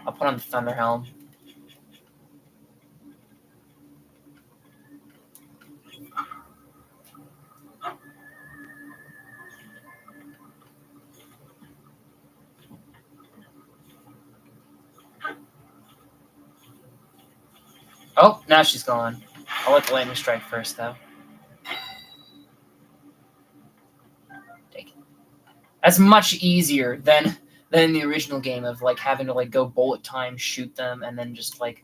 I'll put on the thunder helm. Oh, now she's gone. I'll let the lightning strike first, though. Take it. That's much easier than in the original game of having to go bullet time, shoot them, and then just wait.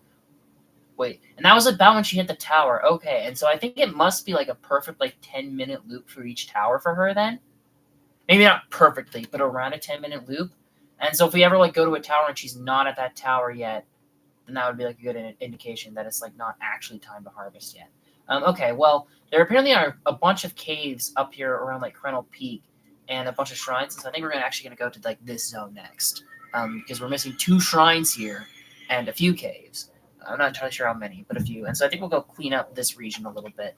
And that was about when she hit the tower. Okay, and so I think it must be a perfect 10-minute loop for each tower for her then. Maybe not perfectly, but around a 10-minute loop. And so if we ever go to a tower and she's not at that tower yet, then that would be a good indication that it's not actually time to harvest yet. Okay, well, there apparently are a bunch of caves up here around Krenel Peak and a bunch of shrines. So I think we're actually going to go to this zone next, because we're missing 2 shrines here and a few caves. I'm not entirely sure how many, but a few. And so I think we'll go clean up this region a little bit.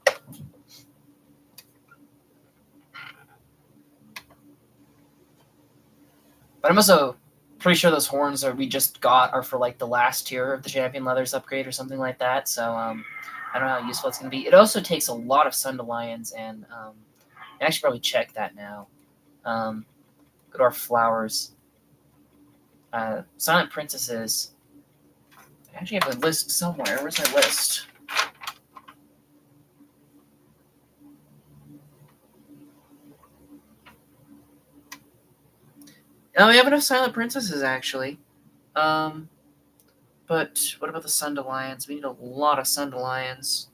But I'm also pretty sure those horns we just got are for the last tier of the Champion Leathers upgrade or something like that. So I don't know how useful it's going to be. It also takes a lot of Sundelions, and I should probably check that now. Go to our flowers. Silent Princesses. I actually have a list somewhere. Where's my list? Oh, we have enough Silent Princesses, actually. But what about the Sundelions? We need a lot of Sundelions.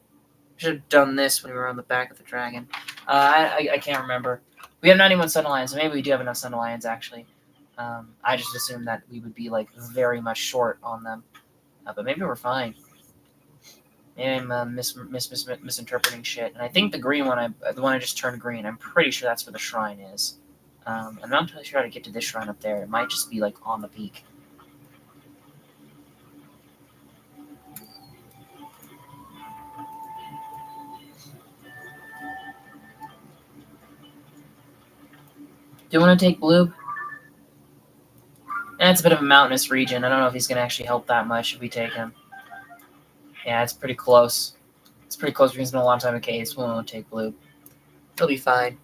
We should have done this when we were on the back of the dragon. I can't remember. We have 91 Sundelions, so maybe we do have enough Sundelions, actually. I just assumed that we would be, very much short on them. But maybe we're fine. Maybe I'm misinterpreting shit. And I think the green one, the one I just turned green, I'm pretty sure that's where the shrine is. I'm not entirely sure how to get to this shrine up there. It might just be, on the peak. Do you want to take Blue? It's a bit of a mountainous region. I don't know if he's going to actually help that much if we take him. Yeah, it's pretty close. It's pretty close. We're going to spend a lot of time in caves. We won't take Blue. He'll be fine.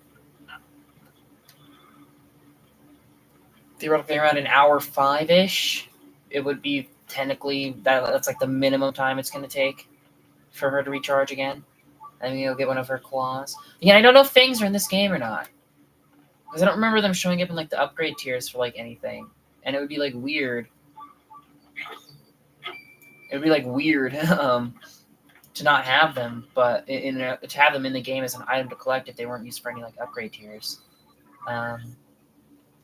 Theoretically, around an hour 5-ish, it would be technically, that's the minimum time it's going to take for her to recharge again. And then you'll get one of her claws. Yeah, I don't know if things are in this game or not. Because I don't remember them showing up in the upgrade tiers for anything. And it would be weird. It would be weird to not have them, but to have them in the game as an item to collect if they weren't used for any upgrade tiers. I'm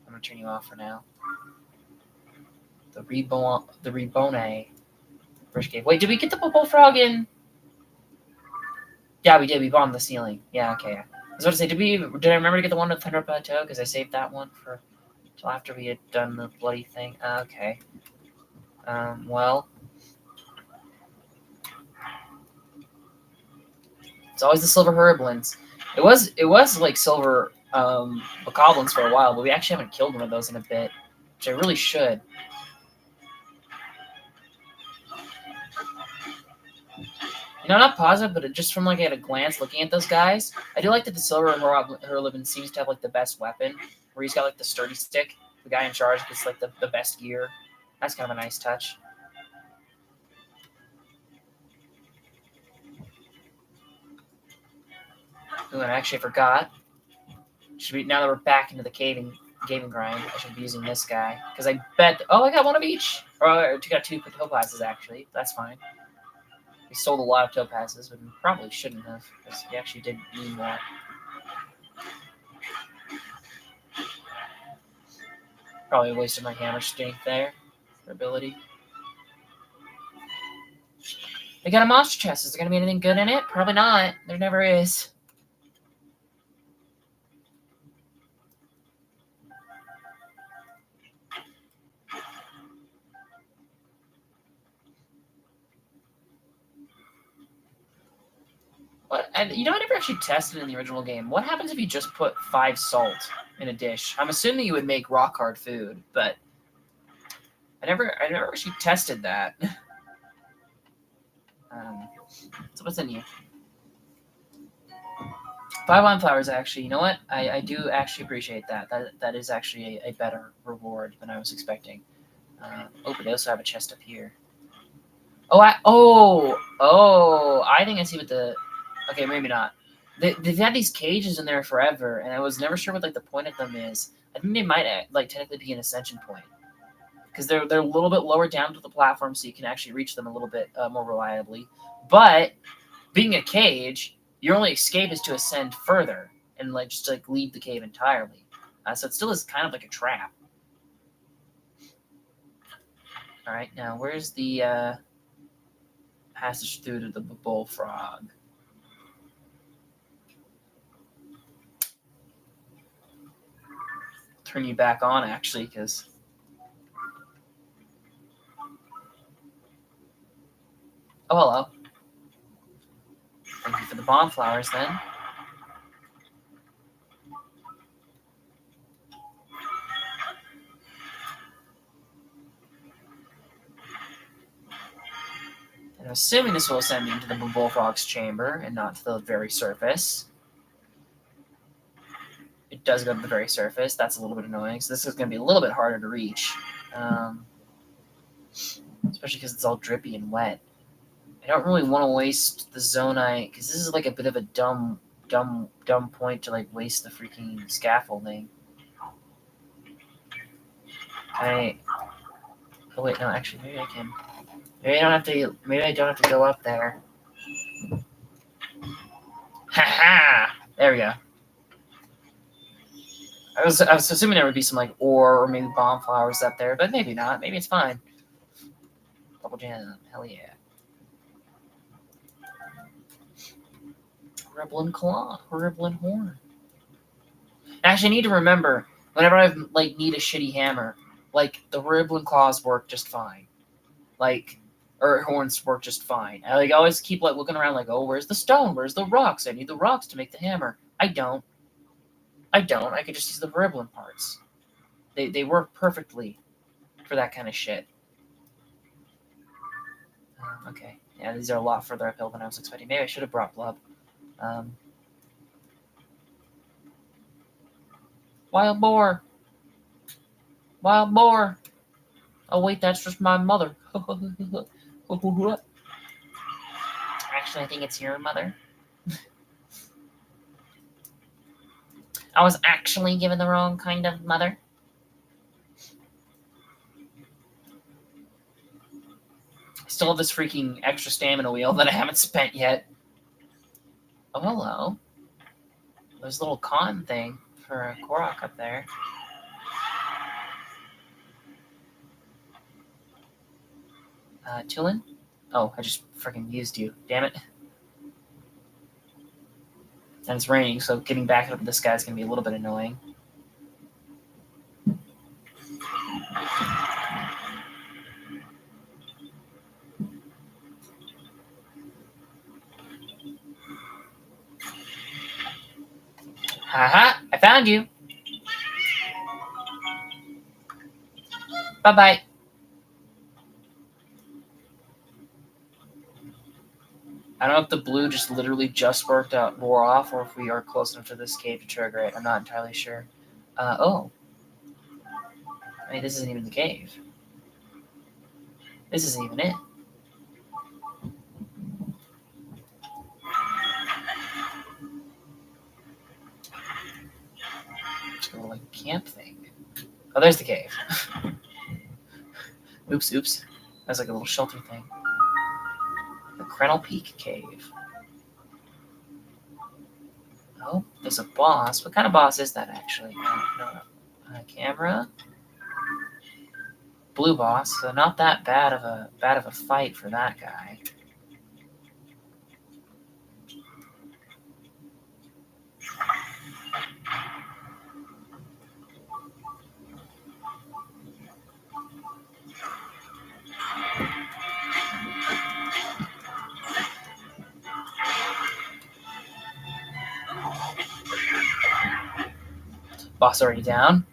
gonna turn you off for now. The Rebone first cave. Wait, did we get the bullfrog in? Yeah, we did. We bombed the ceiling. Yeah, okay. was about to say, did I remember to get the one with Thunder Plateau? Because I saved that one for till after we had done the bloody thing. Okay. Well, it's always the silver herblins. It was like silver bokoblins for a while, but we actually haven't killed one of those in a bit, which I really should. You know, not positive, but just from like at a glance looking at those guys, I do like that the silver herblin seems to have like the best weapon, where he's got like the sturdy stick. The guy in charge gets like the best gear. That's kind of a nice touch. Ooh, and I actually forgot. Should be now that we're back into the caving grind. I should be using this guy because I bet. Oh, I got one of each. Or I got two topazes actually. That's fine. We sold a lot of topazes, but we probably shouldn't have because we actually did need more. Probably wasted my hammer strength there for ability. They got a monster chest. Is there gonna be anything good in it? Probably not. There never is. What? You know, I never actually tested in the original game. What happens if you just put 5 salt in a dish? I'm assuming you would make rock hard food, but I never actually tested that. So what's in here? 5 wine flowers, actually. You know what? I do actually appreciate that. That is actually a better reward than I was expecting. But they also have a chest up here. I think I see what the. Okay, maybe not. They've had these cages in there forever, and I was never sure what like the point of them is. I think they might like technically be an ascension point because they're a little bit lower down to the platform, so you can actually reach them a little bit more reliably. But being a cage, your only escape is to ascend further and like just like leave the cave entirely. So it still is kind of like a trap. All right, now where's the passage through to the bullfrog? Turn you back on actually, because oh hello. Thank you for the bonflowers then. And I'm assuming this will send me into the bullfrog's chamber and not to the very surface. It does go to the very surface. That's a little bit annoying. So this is going to be a little bit harder to reach. Especially because it's all drippy and wet. I don't really want to waste the zonite, because this is like a bit of a dumb point to like waste the freaking scaffolding. Oh wait, no, actually, maybe I can. Maybe I don't have to go up there. Ha! There we go. I was assuming there would be some like ore or maybe bomb flowers up there, but maybe not. Maybe it's fine. Double jam, hell yeah. Ribbling claw, ribbling horn. Actually, I need to remember whenever I like need a shitty hammer, like the ribbling claws work just fine, like or horns work just fine. I like always keep like looking around, like, oh, where's the stone? Where's the rocks? I need the rocks to make the hammer. I don't. I could just use the ribbling parts. They work perfectly for that kind of shit. Okay, yeah, these are a lot further uphill than I was expecting. Maybe I should have brought Blub. Wild boar. Wild boar. Oh wait, that's just my mother. Actually, I think it's your mother. I was actually given the wrong kind of mother. I still have this freaking extra stamina wheel that I haven't spent yet. Oh, hello. There's a little con thing for a Korok up there. Tulin? Oh, I just freaking used you. Damn it. And it's raining, so getting back up this guy's going to be a little bit annoying. Haha, I found you. Bye-bye. I don't know if the blue just literally just wore off, or if we are close enough to this cave to trigger it. I'm not entirely sure. Oh. I mean, this isn't even the cave. This isn't even it. It's a little like camp thing. Oh, there's the cave. Oops. That's like a little shelter thing. The Krennel Peak Cave. Oh, there's a boss. What kind of boss is that, actually? No. Camera. Blue boss. So not that bad of a fight for that guy. Boss already down.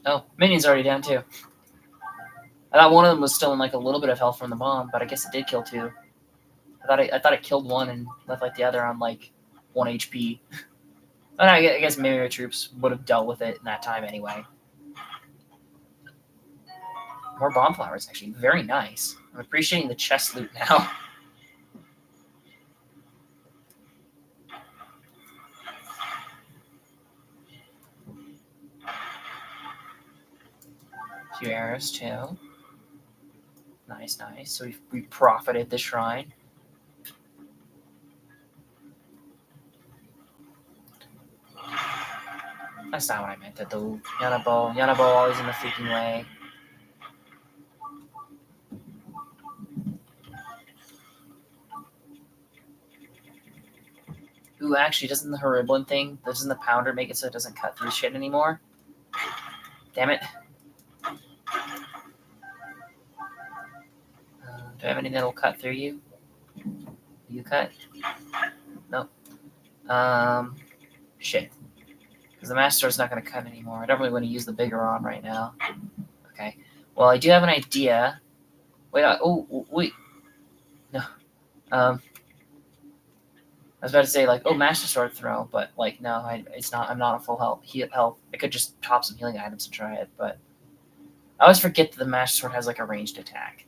Oh, minion's already down too. I thought one of them was still in like a little bit of health from the bomb, but I guess it did kill two. I thought it killed one and left like the other on like 1 HP. But I guess maybe our troops would have dealt with it in that time anyway. More bomb flowers, actually. Very nice. I'm appreciating the chest loot now. A few arrows too. Nice. So we profited the shrine. That's not what I meant, though. Yanabo always in the freaking way. Ooh, actually, doesn't the Horiblin thing, doesn't the pounder make it so it doesn't cut through shit anymore? Damn it. Do I have anything that'll cut through you? You cut? Nope. Shit. Because the Master Sword's not going to cut anymore. I don't really want to use the bigger arm right now. Okay. Well, I do have an idea. Wait. Wait. No. I was about to say like, Master Sword throw, but like, no, it's not. I'm not a full health. I could just top some healing items and try it, but I always forget that the Master Sword has like a ranged attack.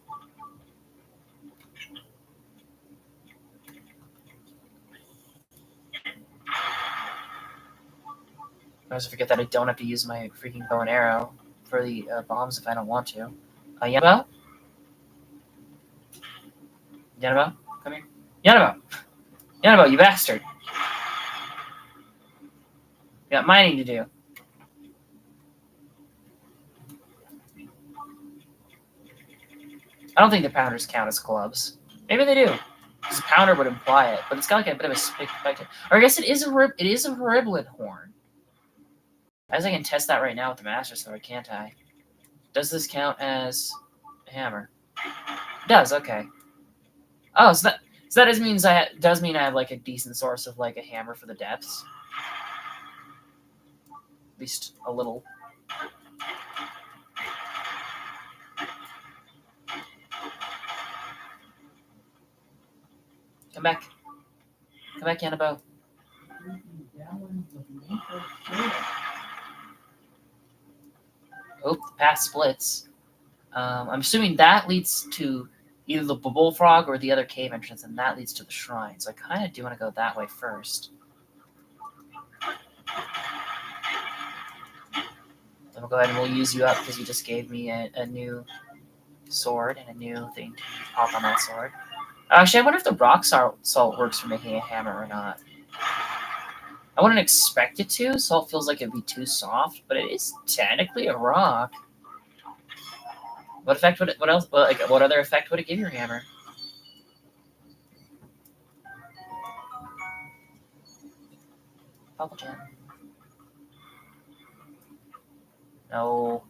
I always forget that I don't have to use my freaking bow and arrow for the bombs if I don't want to. Yanabo? Yanabo, come here. Yanabo, you bastard! You got mining to do. I don't think the pounders count as clubs. Maybe they do. Because a pounder would imply it, but it's got like a bit of a spectacle. Or I guess it is a Horiblin horn. I guess I can test that right now with the Master Sword, can't I? Does this count as a hammer? It does, okay. Oh, so that does mean I have like a decent source of like a hammer for the depths. At least a little. Come back, Yanabo. Oh, the path splits. I'm assuming that leads to either the bullfrog or the other cave entrance, and that leads to the shrine. So I kind of do want to go that way first. Then we'll go ahead and we'll use you up because you just gave me a new sword and a new thing to pop on that sword. Actually, I wonder if the rock salt works for making a hammer or not. I wouldn't expect it to. Salt feels like it'd be too soft, but it is technically a rock. What effect would it? What else? What other effect would it give your hammer? Bubble Jet. No.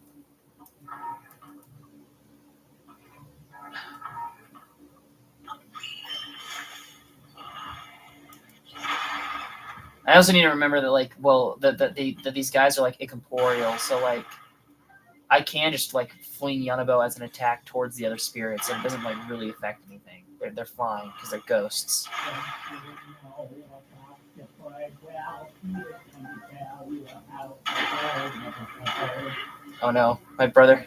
I also need to remember that, like, well, that these guys are like incorporeal, so like I can just like fling Yanobo as an attack towards the other spirits, and it doesn't like really affect anything. They're fine because they're ghosts. Oh no, my brother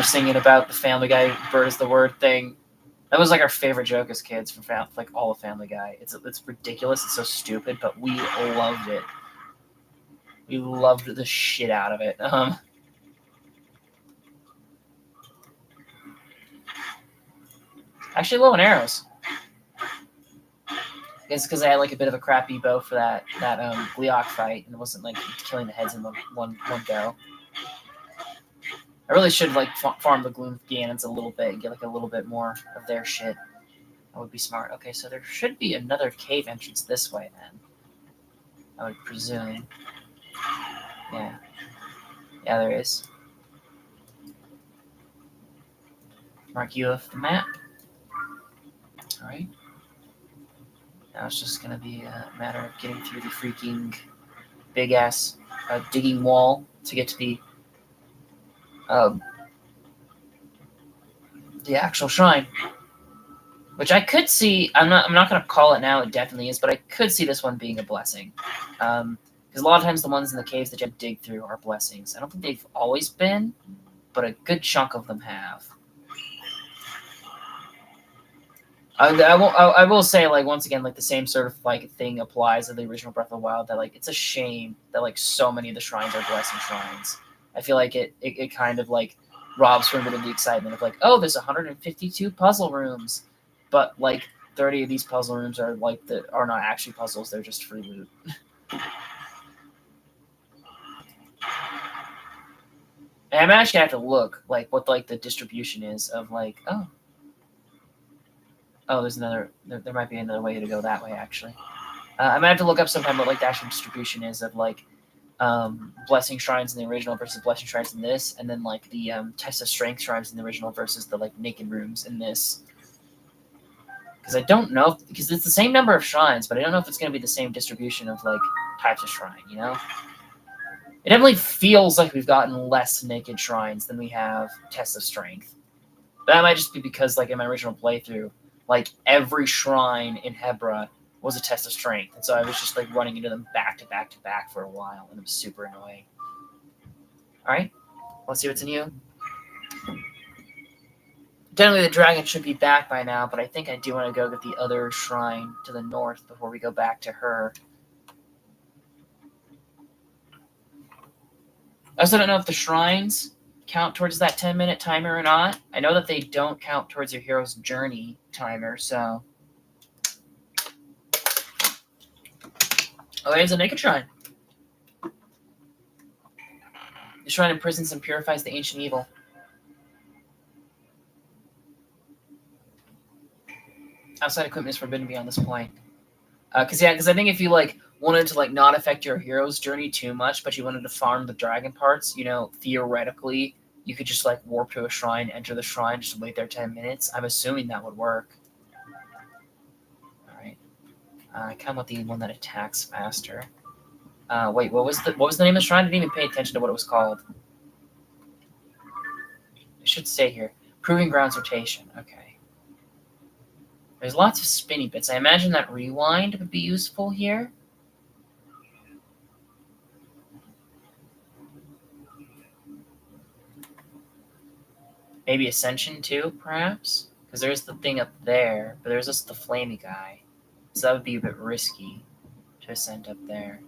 singing about the Family Guy "Bird is the word" thing. That was like our favorite joke as kids from like all of Family Guy. It's ridiculous. It's so stupid, but we loved it. We loved the shit out of it. Actually, low on arrows. It's because I had like a bit of a crappy bow for that Gleok fight, and it wasn't like killing the heads in one go. I really should like farm the Gloom Ganons a little bit and get like a little bit more of their shit. That would be smart. Okay, so there should be another cave entrance this way then. I would presume. Yeah. Yeah, there is. Mark you off the map. Alright. Now it's just going to be a matter of getting through the freaking big-ass digging wall to get to the actual shrine. Which I could see, I'm not going to call it now, it definitely is, but I could see this one being a blessing. Because a lot of times the ones in the caves that you have to dig through are blessings. I don't think they've always been, but a good chunk of them have. I will say, like, once again, like, the same sort of, like, thing applies to the original Breath of the Wild, that, like, it's a shame that, like, so many of the shrines are blessing shrines. I feel like it kind of, like, robs from a bit of the excitement of, like, oh, there's 152 puzzle rooms, but, like, 30 of these puzzle rooms are, like, are not actually puzzles, they're just free loot. And I'm actually have to look, like, what, like, the distribution is of, like, oh, there's another, there might be another way to go that way, actually. I might have to look up sometime what, like, the actual distribution is of, like, blessing shrines in the original versus blessing shrines in this, and then, like, the test of strength shrines in the original versus the, like, naked rooms in this. Because I don't know, because it's the same number of shrines, but I don't know if it's going to be the same distribution of, like, types of shrine, you know? It definitely feels like we've gotten less naked shrines than we have tests of strength. But that might just be because, like, in my original playthrough, like, every shrine in Hebra was a test of strength. And so I was just, like, running into them back to back to back for a while, and it was super annoying. Alright, let's see what's in you. Technically, the dragon should be back by now, but I think I do want to go get the other shrine to the north before we go back to her. I also don't know if the shrines count towards that 10-minute timer or not. I know that they don't count towards your hero's journey timer, so... Oh, there's a naked shrine. The shrine imprisons and purifies the ancient evil. Outside equipment is forbidden beyond this point. Because I think if you, like, wanted to, like, not affect your hero's journey too much, but you wanted to farm the dragon parts, you know, theoretically, you could just, like, warp to a shrine, enter the shrine, just wait there 10 minutes. I'm assuming that would work. Alright. I kind of want the one that attacks faster. Wait, what was the name of the shrine? I didn't even pay attention to what it was called. It should stay here. Proving Grounds Rotation. Okay. There's lots of spinny bits. I imagine that rewind would be useful here. Maybe Ascension too, perhaps? Because there's the thing up there, but there's just the flamey guy. So that would be a bit risky to ascend up there.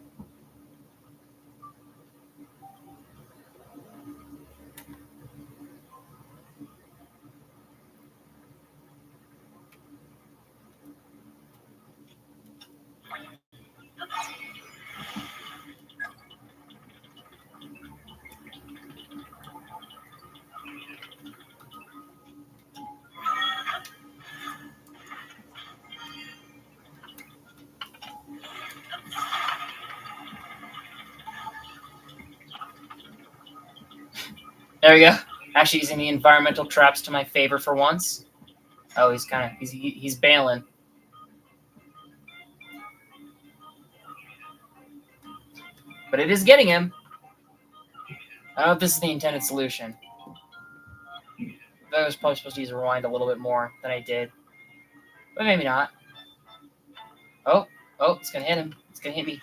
There we go. Actually using the environmental traps to my favor for once. Oh, he's bailing. But it is getting him. I don't know if this is the intended solution. I was probably supposed to use rewind a little bit more than I did. But maybe not. Oh, it's gonna hit him. It's gonna hit me.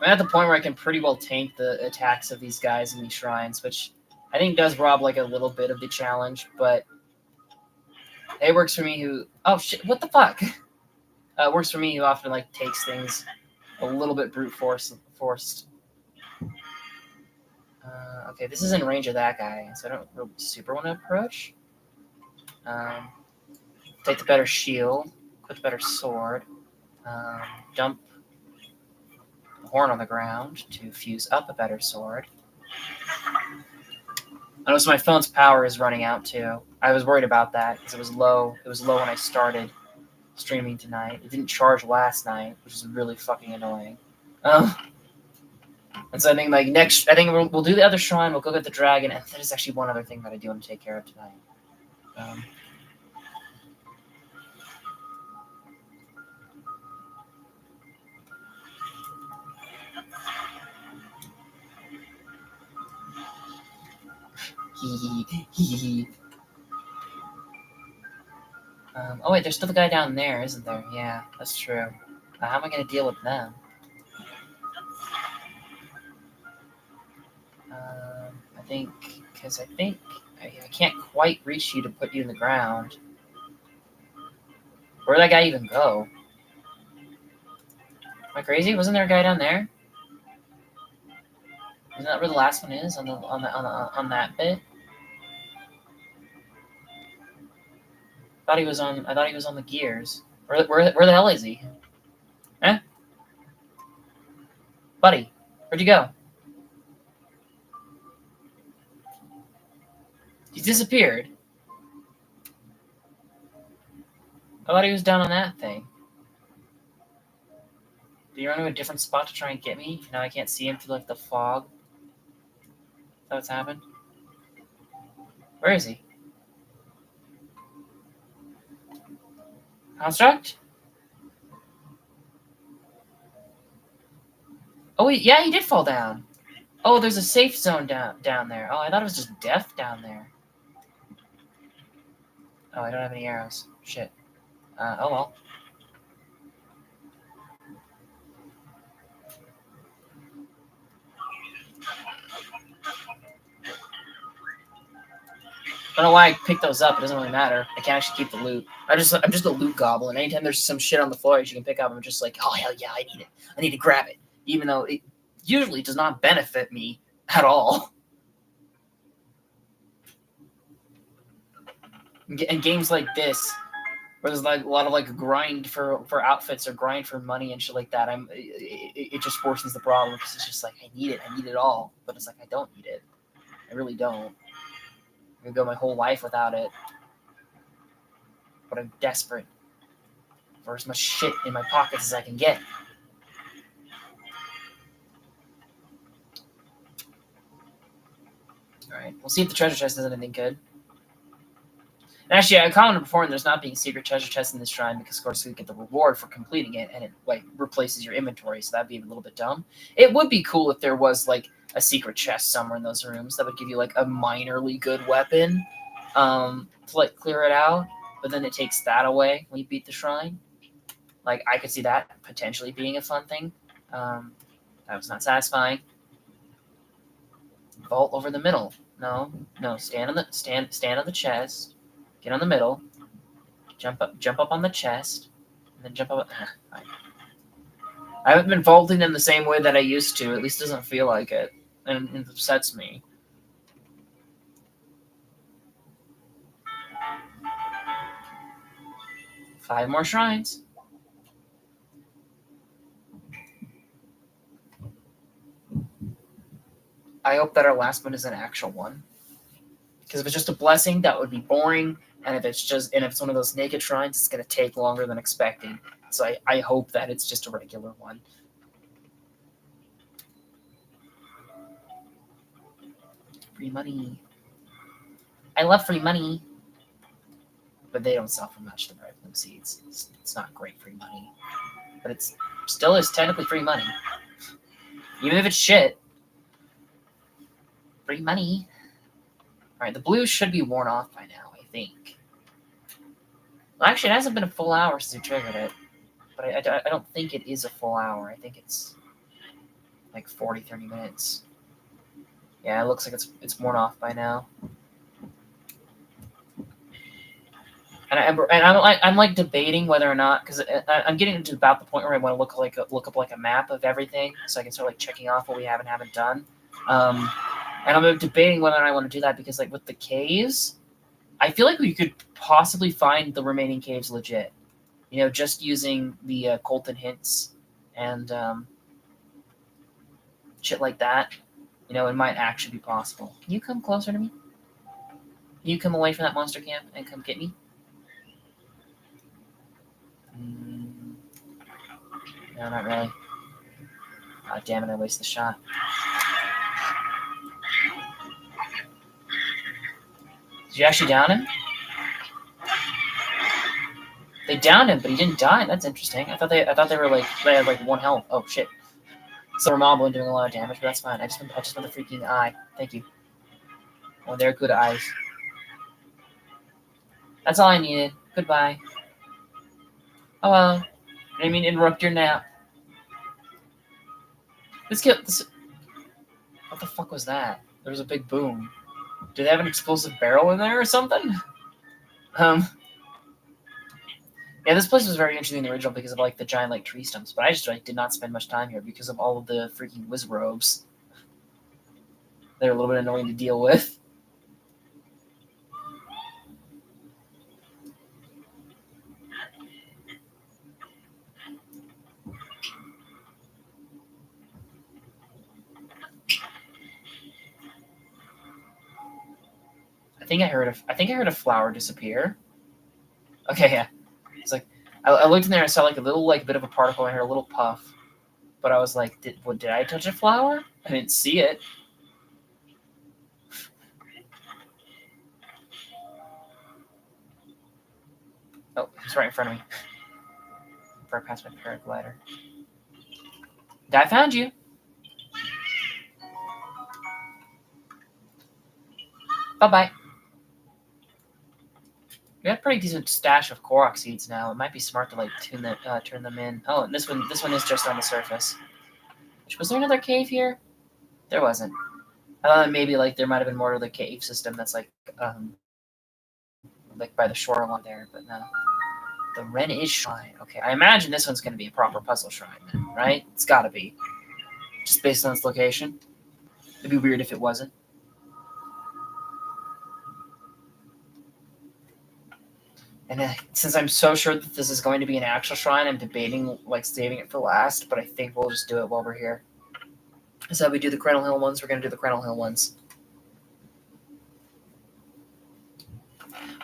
I'm at the point where I can pretty well tank the attacks of these guys in these shrines, which I think does rob like a little bit of the challenge, but it works for me who... Oh, shit, what the fuck? It works for me who often like takes things a little bit forced. Okay, this is in range of that guy, so I don't really super want to approach. Take the better shield, put the better sword, dump the horn on the ground to fuse up a better sword. I noticed my phone's power is running out too. I was worried about that because it was low. It was low when I started streaming tonight. It didn't charge last night, which is really fucking annoying. And so I think like next, I think we'll do the other shrine. We'll go get the dragon, and there's actually one other thing that I do want to take care of tonight. Oh wait, there's still the guy down there, isn't there? Yeah, that's true. How am I going to deal with them? I think I can't quite reach you to put you in the ground. Where'd that guy even go? Am I crazy? Wasn't there a guy down there? Isn't that where the last one is on that bit? I thought he was on the gears. Where the hell is he? Eh? Buddy, where'd you go? He disappeared. I thought he was down on that thing. Did he run to a different spot to try and get me? Now I can't see him through like the fog. Is that what's happened? Where is he? Construct? Oh wait, yeah, he did fall down. Oh, there's a safe zone down there. Oh, I thought it was just death down there. Oh, I don't have any arrows. Shit. Oh well. I don't know why I picked those up. It doesn't really matter. I can't actually keep the loot. I'm just a loot goblin. Anytime there's some shit on the floor that you can pick up, I'm just like, oh hell yeah, I need it. I need to grab it, even though it usually does not benefit me at all. In games like this, where there's like a lot of like grind for outfits or grind for money and shit like that, it just worsens the problem because it's just like I need it all, but it's like I don't need it. I really don't. I could go my whole life without it, but I'm desperate for as much shit in my pockets as I can get. Alright, we'll see if the treasure chest does anything good. And actually, I commented before on there's not being secret treasure chests in this shrine because, of course, you get the reward for completing it, and it like replaces your inventory, so that'd be a little bit dumb. It would be cool if there was like a secret chest somewhere in those rooms that would give you like a minorly good weapon to like clear it out, but then it takes that away when you beat the shrine. Like I could see that potentially being a fun thing. That was not satisfying. Vault over the middle. No, stand on the chest. Get on the middle. Jump up on the chest, and then jump up. Fine. I haven't been vaulting them the same way that I used to. At least it doesn't feel like it, and it upsets me. Five more shrines. I hope that our last one is an actual one. Because if it's just a blessing, that would be boring. And if it's one of those naked shrines, it's going to take longer than expected So I hope that it's just a regular one. Free money. I love free money. But they don't sell for much, the bright bloom seeds. It's not great free money. But it's still is technically free money. Even if it's shit. Free money. Alright, the blue should be worn off by now, I think. Well, actually, it hasn't been a full hour since we triggered it. But I don't think it is a full hour. I think it's like 40, 30 minutes. Yeah, it looks like it's worn off by now. And I'm like debating whether or not, because I'm getting to about the point where I want to look up like a map of everything, so I can start like checking off what we have and haven't done. And I'm debating whether or not I want to do that because like with the caves, I feel like we could possibly find the remaining caves legit. You know, just using the Colton hints and shit like that. You know, it might actually be possible. Can you come closer to me? Can you come away from that monster camp and come get me? No, not really. God damn it, I wasted the shot. Did you actually down him? They downed him, but he didn't die. That's interesting. I thought they were like they had like 1 health. Oh shit. So we're mobbing doing a lot of damage, but that's fine. I just want the freaking eye. Thank you. Oh, they're good eyes. That's all I needed. Goodbye. Oh well. I didn't mean to interrupt your nap. What the fuck was that? There was a big boom. Do they have an explosive barrel in there or something? Yeah, this place was very interesting in the original because of like the giant like tree stumps, but I just like did not spend much time here because of all of the freaking wizrobes. They're a little bit annoying to deal with. I think I heard a flower disappear. Okay, yeah. It's like I looked in there and I saw like a little like bit of a particle. I heard a little puff, but I was like, did I touch a flower? I didn't see it. Oh, he's right in front of me. Before I pass my paraglider. I found you. Bye-bye. We got a pretty decent stash of Korok seeds now. It might be smart to like turn them in. Oh, and this one is just on the surface. Was there another cave here? There wasn't. I thought maybe like there might have been more of the cave system that's like by the shoreline there, but no. The Ren is shrine. Okay, I imagine this one's going to be a proper puzzle shrine then, right? It's got to be, just based on its location. It'd be weird if it wasn't. And since I'm so sure that this is going to be an actual shrine, I'm debating like saving it for last, but I think we'll just do it while we're here. So we do the Cradle Hill ones, we're going to do the Cradle Hill ones.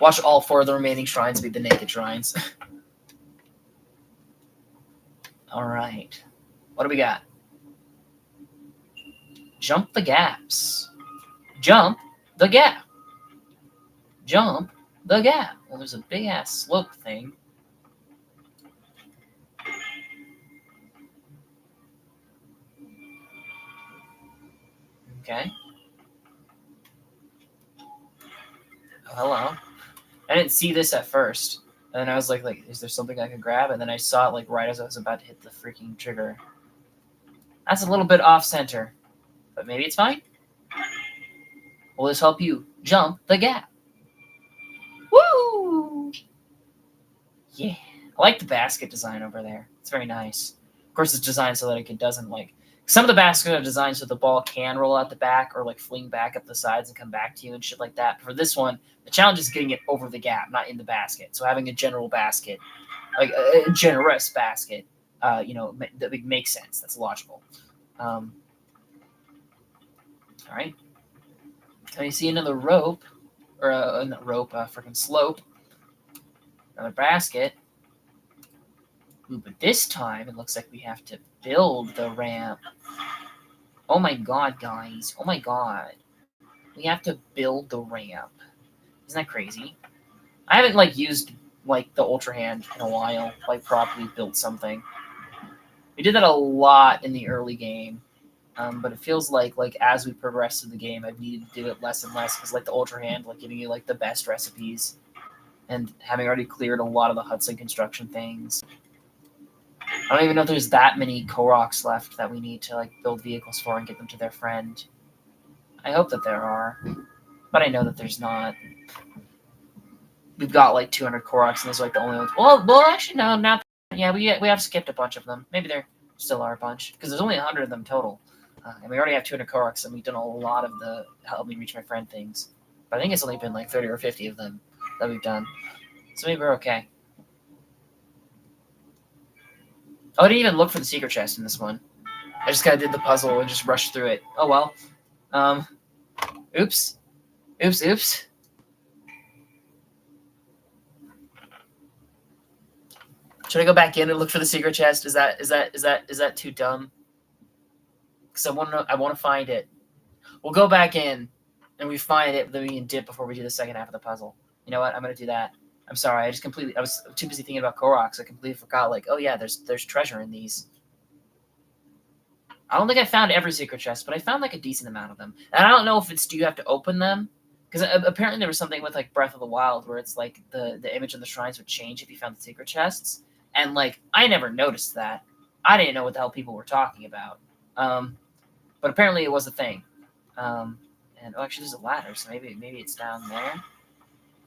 Watch all 4 of the remaining shrines be the naked shrines. Alright. What do we got? Jump the gaps. Jump the gap. Jump the gap. Well, there's a big-ass slope thing. Okay. Oh, hello. I didn't see this at first. And then I was like, is there something I can grab? And then I saw it like right as I was about to hit the freaking trigger. That's a little bit off-center. But maybe it's fine. Will this help you jump the gap? Woo! Yeah. I like the basket design over there. It's very nice. Of course, it's designed so that it doesn't like... Some of the baskets are designed so the ball can roll out the back or like fling back up the sides and come back to you and shit like that. But for this one, the challenge is getting it over the gap, not in the basket. So having a general basket, like a generous basket, that makes sense. That's logical. All right. Can you see another rope? Or not rope, freaking slope. Another basket. Ooh, but this time it looks like we have to build the ramp. Oh my god, guys. Oh my god. We have to build the ramp. Isn't that crazy? I haven't, like, used, like, the Ultra Hand in a while. Like, properly built something. We did that a lot in the early game. But it feels like as we progress through the game, I've needed to do it less and less because, like, the Ultra Hand, like, giving you, like, the best recipes. And having already cleared a lot of the Hudson construction things. I don't even know if there's that many Koroks left that we need to, like, build vehicles for and get them to their friend. I hope that there are, but I know that there's not. We've got like 200 Koroks, and those are like the only ones. Well, actually, no, not. Yeah, we have skipped a bunch of them. Maybe there still are a bunch because there's only 100 of them total, and we already have 200 Koroks, and we've done a lot of the help me reach my friend things. But I think it's only been like 30 or 50 of them that we've done, so maybe we're okay. Oh, I didn't even look for the secret chest in this one. I just kind of did the puzzle and just rushed through it. Oh well. Oops. Oops. Should I go back in and look for the secret chest? Is that too dumb? Because I want to find it. We'll go back in and we find it, then we can dip before we do the second half of the puzzle. You know what? I'm gonna do that. I'm sorry. I was too busy thinking about Koroks. I completely forgot. Like, oh yeah, there's treasure in these. I don't think I found every secret chest, but I found like a decent amount of them. And I don't know if it's do you have to open them? Because apparently there was something with like Breath of the Wild where it's like the image on the shrines would change if you found the secret chests. And like I never noticed that. I didn't know what the hell people were talking about. But apparently it was a thing. And actually there's a ladder, so maybe it's down there.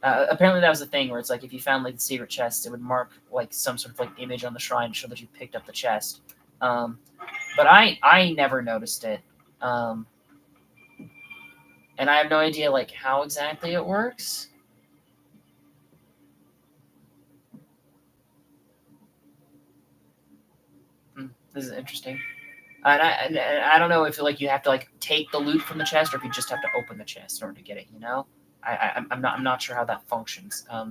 Apparently that was a thing where it's like if you found like the secret chest, it would mark like some sort of like image on the shrine to show that you picked up the chest. But I never noticed it. And I have no idea like how exactly it works. This is interesting. And I don't know if like you have to like take the loot from the chest or if you just have to open the chest in order to get it. You know, I'm not sure how that functions. I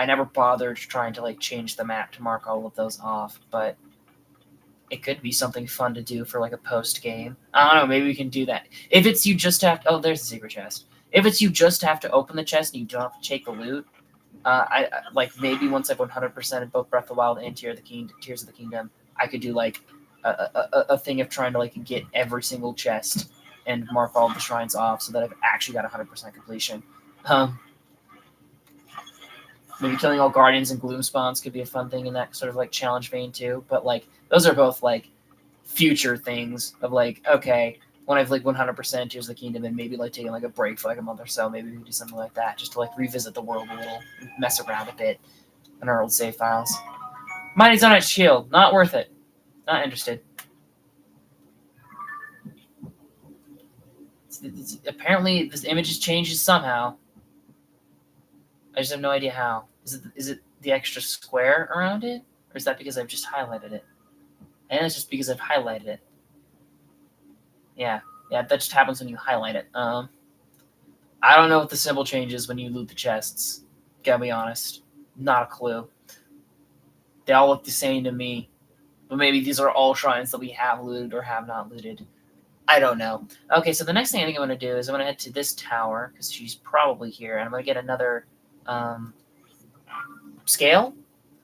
never bothered trying to like change the map to mark all of those off, but it could be something fun to do for like a post game. I don't know. Maybe we can do that. If it's you just have to, oh, there's the secret chest. If it's you just have to open the chest and you don't have to take the loot, I like maybe once I've 100% in both Breath of the Wild and Tears of the Kingdom, I could do like a thing of trying to like get every single chest and mark all the shrines off so that I've actually got 100% completion. Maybe killing all guardians and gloom spawns could be a fun thing in that sort of like challenge vein too. But like those are both like future things of like, okay, when I've like 100% Tears of the Kingdom and maybe like taking like a break for like a month or so, maybe we can do something like that just to like revisit the world a little, mess around a bit in our old save files. Mighty Zonite Shield, not worth it. Not interested. Apparently this image changes somehow. I just have no idea how. Is it the extra square around it? Or is that because I've just highlighted it? And it's just because I've highlighted it. Yeah, that just happens when you highlight it. I don't know what the symbol changes when you loot the chests. Gotta be honest. Not a clue. They all look the same to me. But maybe these are all shrines that we have looted or have not looted. I don't know. Okay, so the next thing I think I'm going to do is I'm going to head to this tower, because she's probably here, and I'm going to get another scale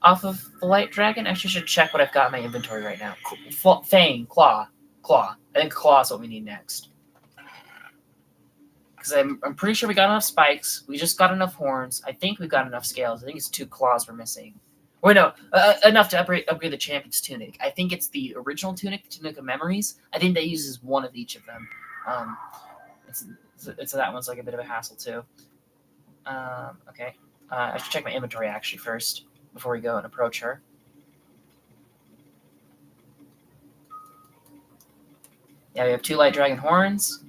off of the Light Dragon. Actually, I should check what I've got in my inventory right now. Fang, Claw. I think Claw is what we need next. Because I'm pretty sure we got enough spikes. We just got enough horns. I think we've got enough scales. I think it's 2 claws we're missing. Wait, no, enough to upgrade the champion's tunic. I think it's the original tunic, the Tunic of Memories. I think that uses one of each of them. It's that one's like a bit of a hassle too. Okay, I should check my inventory actually first before we go and approach her. Yeah, we have 2 Light Dragon horns,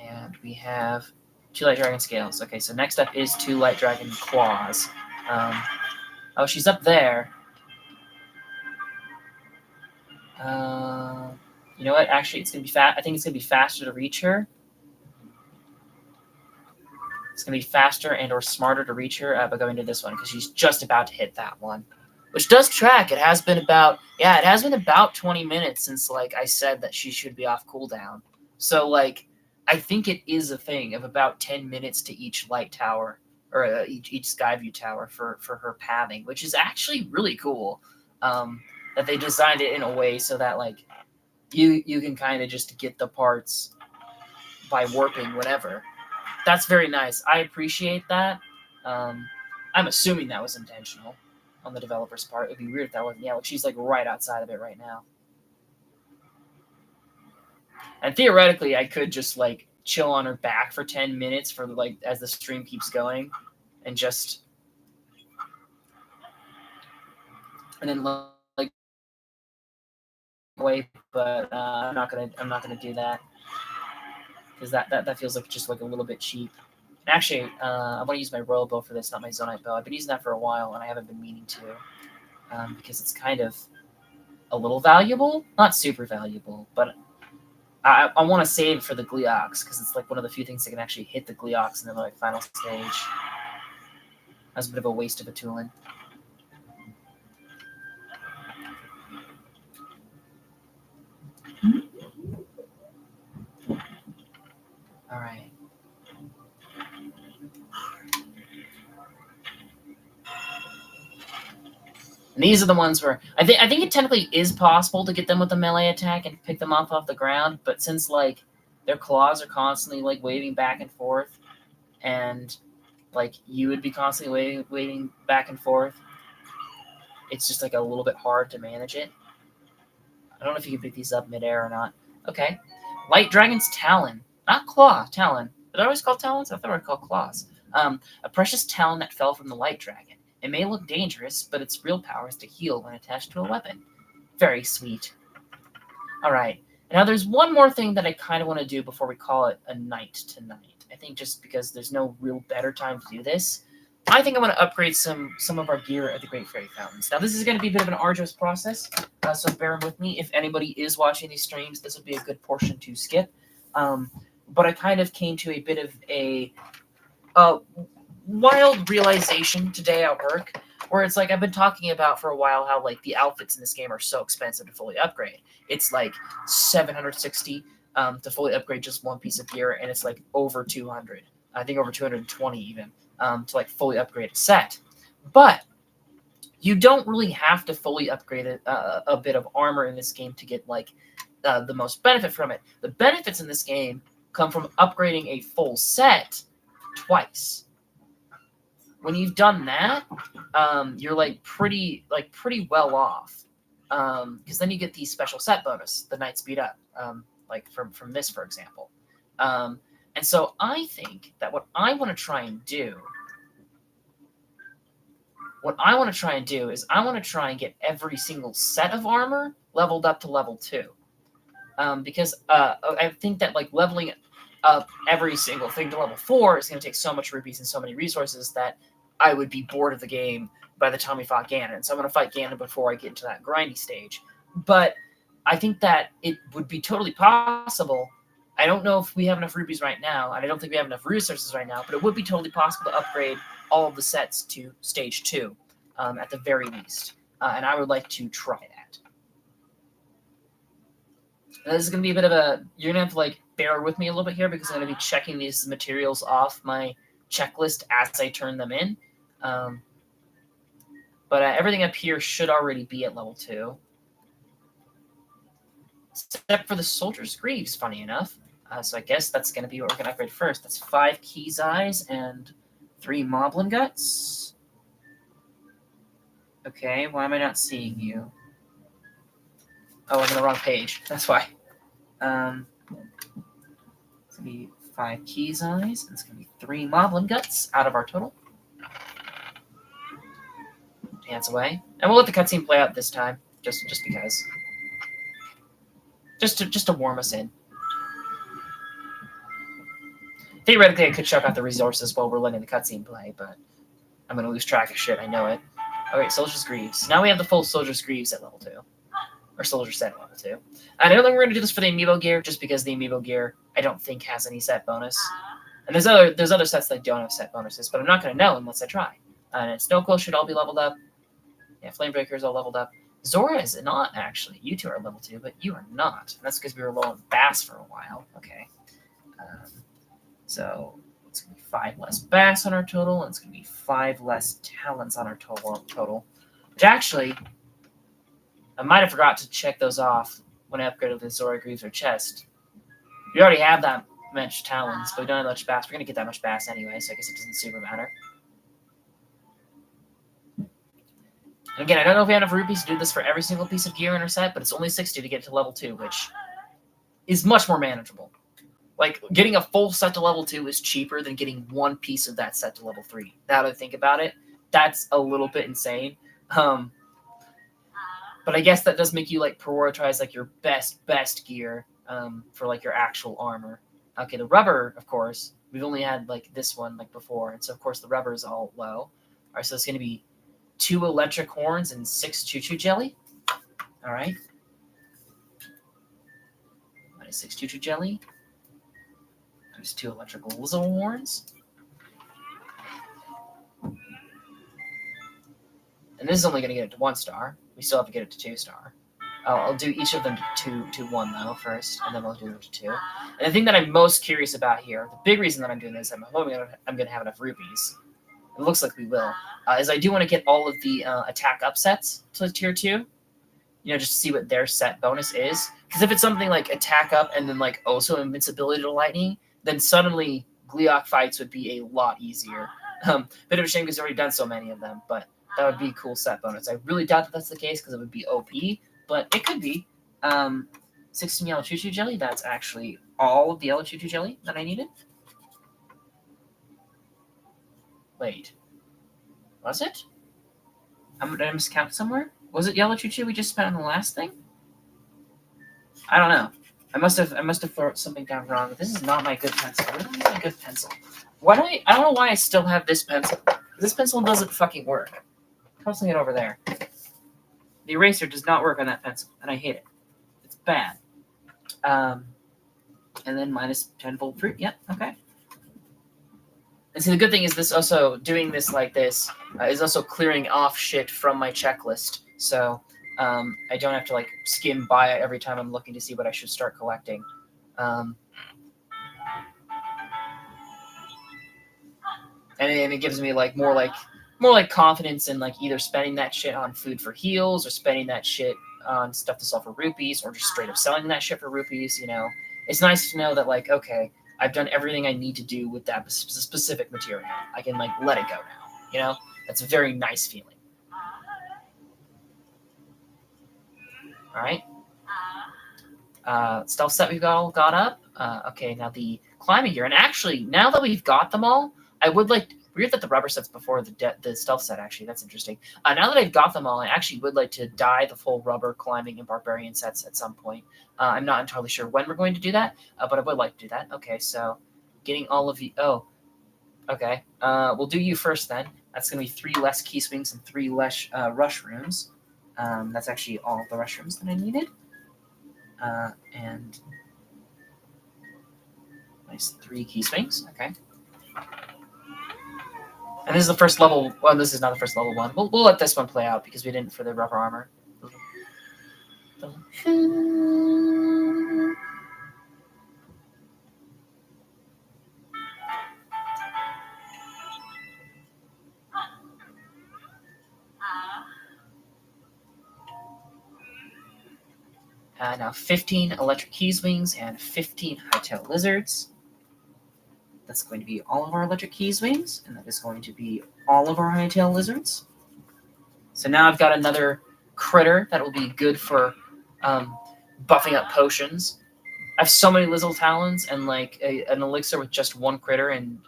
and we have 2 Light Dragon scales. Okay, so next up is 2 Light Dragon claws. Oh, she's up there. You know what? Actually, it's gonna be I think it's gonna be faster to reach her. It's gonna be faster and or smarter to reach her by going to this one because she's just about to hit that one. which does track. It has been about 20 minutes since like I said that she should be off cooldown. So like I think it is a thing of about 10 minutes to each light tower or each Skyview tower for her pathing, which is actually really cool. That they designed it in a way so that like you can kind of just get the parts by warping whatever. That's very nice. I appreciate that. I'm assuming that was intentional on the developer's part. It'd be weird if that wasn't. Yeah, like she's like right outside of it right now. And theoretically, I could just like chill on her back for 10 minutes for like as the stream keeps going, and then like wait. But I'm not gonna do that because that feels like just like a little bit cheap. And actually, I want to use my royal bow for this, not my zonite bow. I've been using that for a while, and I haven't been meaning to because it's kind of a little valuable, not super valuable, but I want to save it for the Gleox because it's like one of the few things that can actually hit the Gleox in the like final stage. That's a bit of a waste of a tooling. All right. And these are the ones where I think it technically is possible to get them with a melee attack and pick them off the ground, but since like their claws are constantly like waving back and forth, and like you would be constantly waving back and forth, it's just like a little bit hard to manage it. I don't know if you can pick these up midair or not. Okay. Light Dragon's Talon. Not Claw, Talon. Did I always call Talons? I thought I were called Claws. A precious talon that fell from the Light Dragon. It may look dangerous, but its real power is to heal when attached to a weapon. Very sweet. Alright. Now there's one more thing that I kind of want to do before we call it a night tonight. I think just because there's no real better time to do this, I think I'm going to upgrade some of our gear at the Great Fairy Fountains. Now, this is going to be a bit of an arduous process, so bear with me. If anybody is watching these streams, this would be a good portion to skip. But I kind of came to a bit of a wild realization today at work, where it's like I've been talking about for a while how like the outfits in this game are so expensive to fully upgrade. It's like $760 to fully upgrade just one piece of gear, and it's like over 200. I think over 220 even. To like fully upgrade a set. But you don't really have to fully upgrade a bit of armor in this game to get like the most benefit from it. The benefits in this game come from upgrading a full set twice. When you've done that, you're like pretty well off, because then you get the special set bonus, the Night Speed Up, like from this, for example. And so I think that what I want to try and do is I want to try and get every single set of armor leveled up to level 2. Because I think that like leveling up every single thing to level 4 is going to take so much rupees and so many resources that I would be bored of the game by the time we fought Ganon. So I'm going to fight Ganon before I get into that grindy stage. But I think that it would be totally possible. I don't know if we have enough rupees right now, and I don't think we have enough resources right now, but it would be totally possible to upgrade all of the sets to stage 2 at the very least. And I would like to try that. Now, this is going to be a bit of a... You're going to have to like bear with me a little bit here because I'm going to be checking these materials off my checklist as I turn them in. But everything up here should already be at level 2. Except for the Soldier's Greaves, funny enough. So I guess that's going to be what we're going to upgrade first. That's 5 Key's Eyes and 3 Moblin Guts. Okay, why am I not seeing you? Oh, I'm on the wrong page. That's why. It's going to be 5 Key's Eyes, and it's going to be 3 Moblin Guts out of our total. Dance away. And we'll let the cutscene play out this time, just because. Just to warm us in. Theoretically, I could chuck out the resources while we're letting the cutscene play, but I'm going to lose track of shit. I know it. Okay, Soldier's Greaves. Now we have the full Soldier's Greaves at level 2. Or Soldier Set at level 2. And I don't think we're going to do this for the Amiibo gear, just because the Amiibo gear, I don't think, has any set bonus. And there's other sets that don't have set bonuses, but I'm not going to know unless I try. And Snow Clothes should all be leveled up. Yeah, Flamebreaker is all leveled up. Zora is not, actually. You two are level 2, but you are not. That's because we were low on Bass for a while. Okay. So it's going to be 5 less Bass on our total, and it's going to be 5 less Talents on our total. Which actually, I might have forgot to check those off when I upgraded the Zora Greaves or Chest. We already have that much Talons, but we don't have much Bass. We're going to get that much Bass anyway, so I guess it doesn't super matter. And again, I don't know if we have enough rupees to do this for every single piece of gear in our set, but it's only 60 to get to level 2, which is much more manageable. Like, getting a full set to level 2 is cheaper than getting one piece of that set to level 3. Now that I think about it, that's a little bit insane. But I guess that does make you, like, prioritize, like, your best gear for, like, your actual armor. Okay, the rubber, of course, we've only had, like, this one, like, before, and so, of course, the rubber is all low. All right, so it's going to be 2 electric horns and 6 choo-choo jelly. All right. Minus 6 choo-choo jelly. There's 2 electrical Lizzo horns. And this is only going to get it to 1 star. We still have to get it to 2 star. I'll do each of them to 1, though, first, and then we'll do them to 2. And the thing that I'm most curious about here, the big reason that I'm doing this, I'm hoping I'm going to have enough rupees. It looks like we will. Is I do want to get all of the attack upsets to tier 2. You know, just to see what their set bonus is. Because if it's something like attack up and then like also invincibility to lightning, then suddenly Gleeok fights would be a lot easier. Bit of a shame because I've already done so many of them, but that would be a cool set bonus. I really doubt that that's the case because it would be OP, but it could be. 16 yellow choo-choo jelly, that's actually all of the yellow choo-choo jelly that I needed. Wait. Was it? Did I miscount somewhere? Was it yellow choo-choo we just spent on the last thing? I don't know. I must have thrown something down wrong. This is not my good pencil. Where do I have my good pencil? I don't know why I still have this pencil. This pencil doesn't fucking work. I'm tossing it over there. The eraser does not work on that pencil, and I hate it. It's bad. And then minus 10 volt fruit. Yep, okay. And see, the good thing is this also, doing this like this, is also clearing off shit from my checklist. So I don't have to like skim by it every time I'm looking to see what I should start collecting. And it gives me like more like confidence in like either spending that shit on food for heals or spending that shit on stuff to sell for rupees or just straight up selling that shit for rupees. You know, it's nice to know that like, okay, I've done everything I need to do with that specific material. I can like let it go now. You know, that's a very nice feeling. All right. Stealth set we've got up. Okay, now the climbing gear. And actually, now that we've got them all, I would like... Weird that the rubber set's before the stealth set, actually. That's interesting. Now that I've got them all, I actually would like to dye the full rubber, climbing, and barbarian sets at some point. I'm not entirely sure when we're going to do that, but I would like to do that. Okay, so getting all of you... Oh, okay. We'll do you first, then. That's going to be 3 less key swings and 3 less rush rooms. That's actually all the rush rooms that I needed. And nice 3 key swings. Okay. And this is the first level. Well, this is not the first level one. We'll let this one play out because we didn't for the rubber armor. Now 15 electric keys wings and 15 hightail lizards. That's going to be all of our electric keys wings, and that is going to be all of our hightail lizards. So now I've got another critter that will be good for buffing up potions. I have so many Lizzle Talons, and like an elixir with just 1 critter and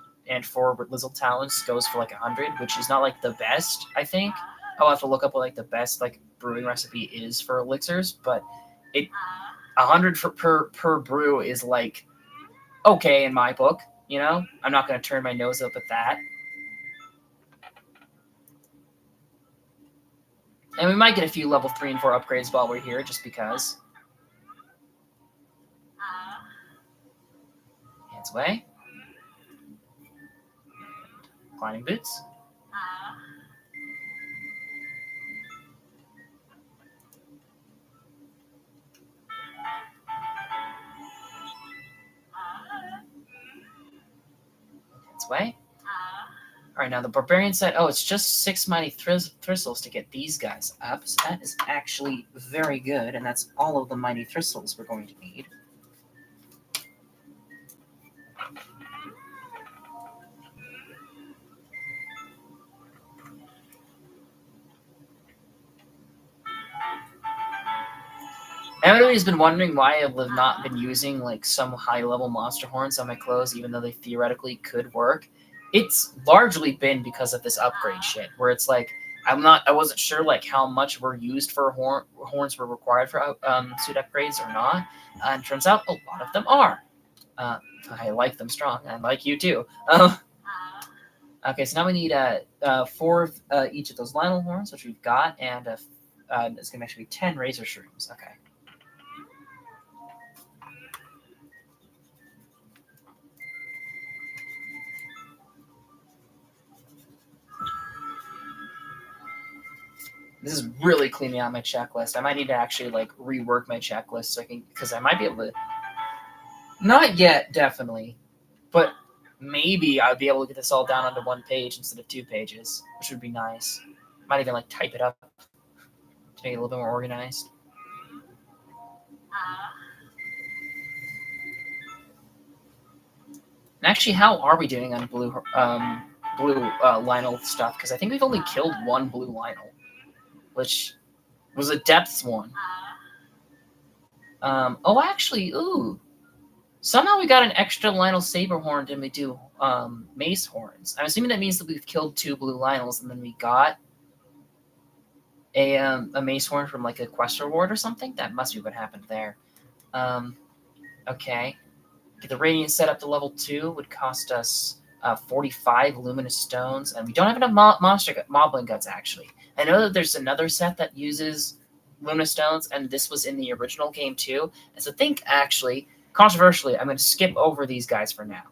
4 Lizzle Talons goes for like 100, which is not like the best, I think. I'll have to look up what like the best like brewing recipe is for elixirs, but 100 per brew is like okay in my book. You know, I'm not going to turn my nose up at that. And we might get a few level 3 and 4 upgrades while we're here, just because. Hands away. Climbing boots. way. All right, now the barbarian said, "Oh, it's just 6 mighty thistles to get these guys up." So that is actually very good, and that's all of the mighty thistles we're going to need. Everybody's been wondering why I've not been using like some high-level monster horns on my clothes, even though they theoretically could work. It's largely been because of this upgrade shit, where it's like I wasn't sure like how much were used for horns were required for suit upgrades or not, and turns out a lot of them are. I like them strong, and like you too. Okay, so now we need 4 of each of those Lionel horns, which we've got, and it's gonna actually be 10 razor shrooms. Okay. This is really cleaning out my checklist. I might need to actually like rework my checklist so I can, because I might be able to. Not yet, definitely, but maybe I'd be able to get this all down onto 1 page instead of 2 pages, which would be nice. Might even like type it up to make it a little bit more organized. And actually, how are we doing on blue Lionel stuff? Because I think we've only killed 1 blue Lionel, which was a depths one. Oh, actually, ooh. Somehow we got an extra Lionel Saber Horn and we do Mace Horns. I'm assuming that means that we've killed 2 blue Lionels and then we got a Mace Horn from like a quest reward or something. That must be what happened there. Okay. Get the Radiant set up to level 2 would cost us 45 Luminous Stones, and we don't have enough Moblin Guts, actually. I know that there's another set that uses Luminous Stones, and this was in the original game too. And so actually, controversially, I'm going to skip over these guys for now.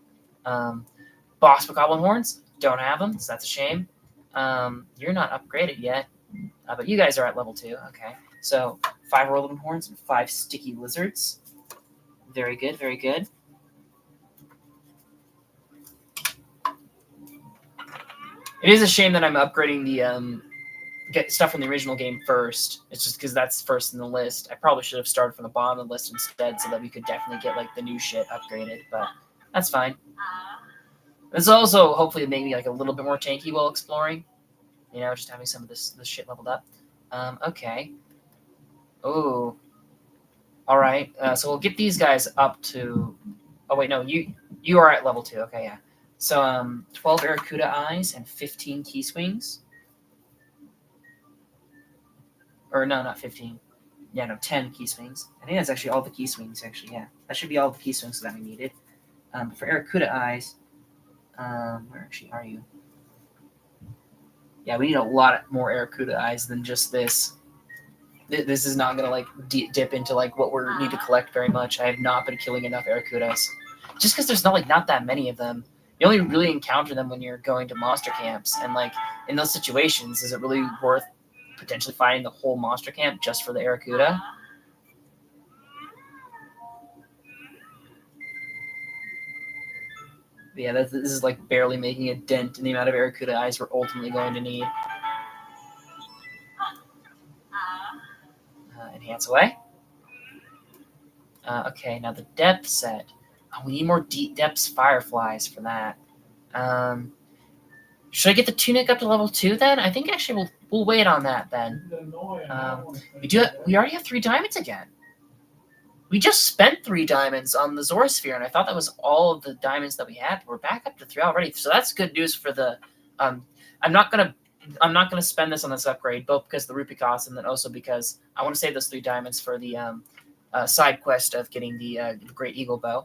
Boss Goblin Horns, don't have them, so that's a shame. You're not upgraded yet, but you guys are at level 2. Okay, so 5 Whirlwind Horns and 5 Sticky Lizards. Very good, very good. It is a shame that I'm upgrading the get stuff from the original game first. It's just because that's first in the list. I probably should have started from the bottom of the list instead, so that we could definitely get like the new shit upgraded. But that's fine. This also hopefully make me like a little bit more tanky while exploring. You know, just having some of this shit leveled up. Okay. Oh. All right. So we'll get these guys up to. Oh wait, no, you are at level 2. Okay, yeah. So 12 Aracuda Eyes and 15 Key Swings. Or no, not 15. Yeah, no, 10 Key Swings. I think that's actually all the Key Swings, actually, yeah. That should be all the Key Swings that we needed. For Aracuda Eyes, where actually are you? Yeah, we need a lot more Aracuda Eyes than just this. This is not going to, like, dip into, like, what we need to collect very much. I have not been killing enough Aracudas. Just because there's not that many of them. You only really encounter them when you're going to monster camps. And, like, in those situations, is it really worth potentially finding the whole monster camp just for the Aracuda? Yeah, this is like barely making a dent in the amount of Aracuda Eyes we're ultimately going to need. Enhance away. Okay, now the depth set. Oh, we need more deep depths Fireflies for that. Should I get the tunic up to level 2 then? I think actually we'll wait on that then. We already have 3 diamonds again. We just spent 3 diamonds on the Zorosphere, and I thought that was all of the diamonds that we had. We're back up to 3 already, so that's good news for the. I'm not gonna spend this on this upgrade, both because of the rupee cost, and then also because I want to save those 3 diamonds for the side quest of getting the Great Eagle Bow.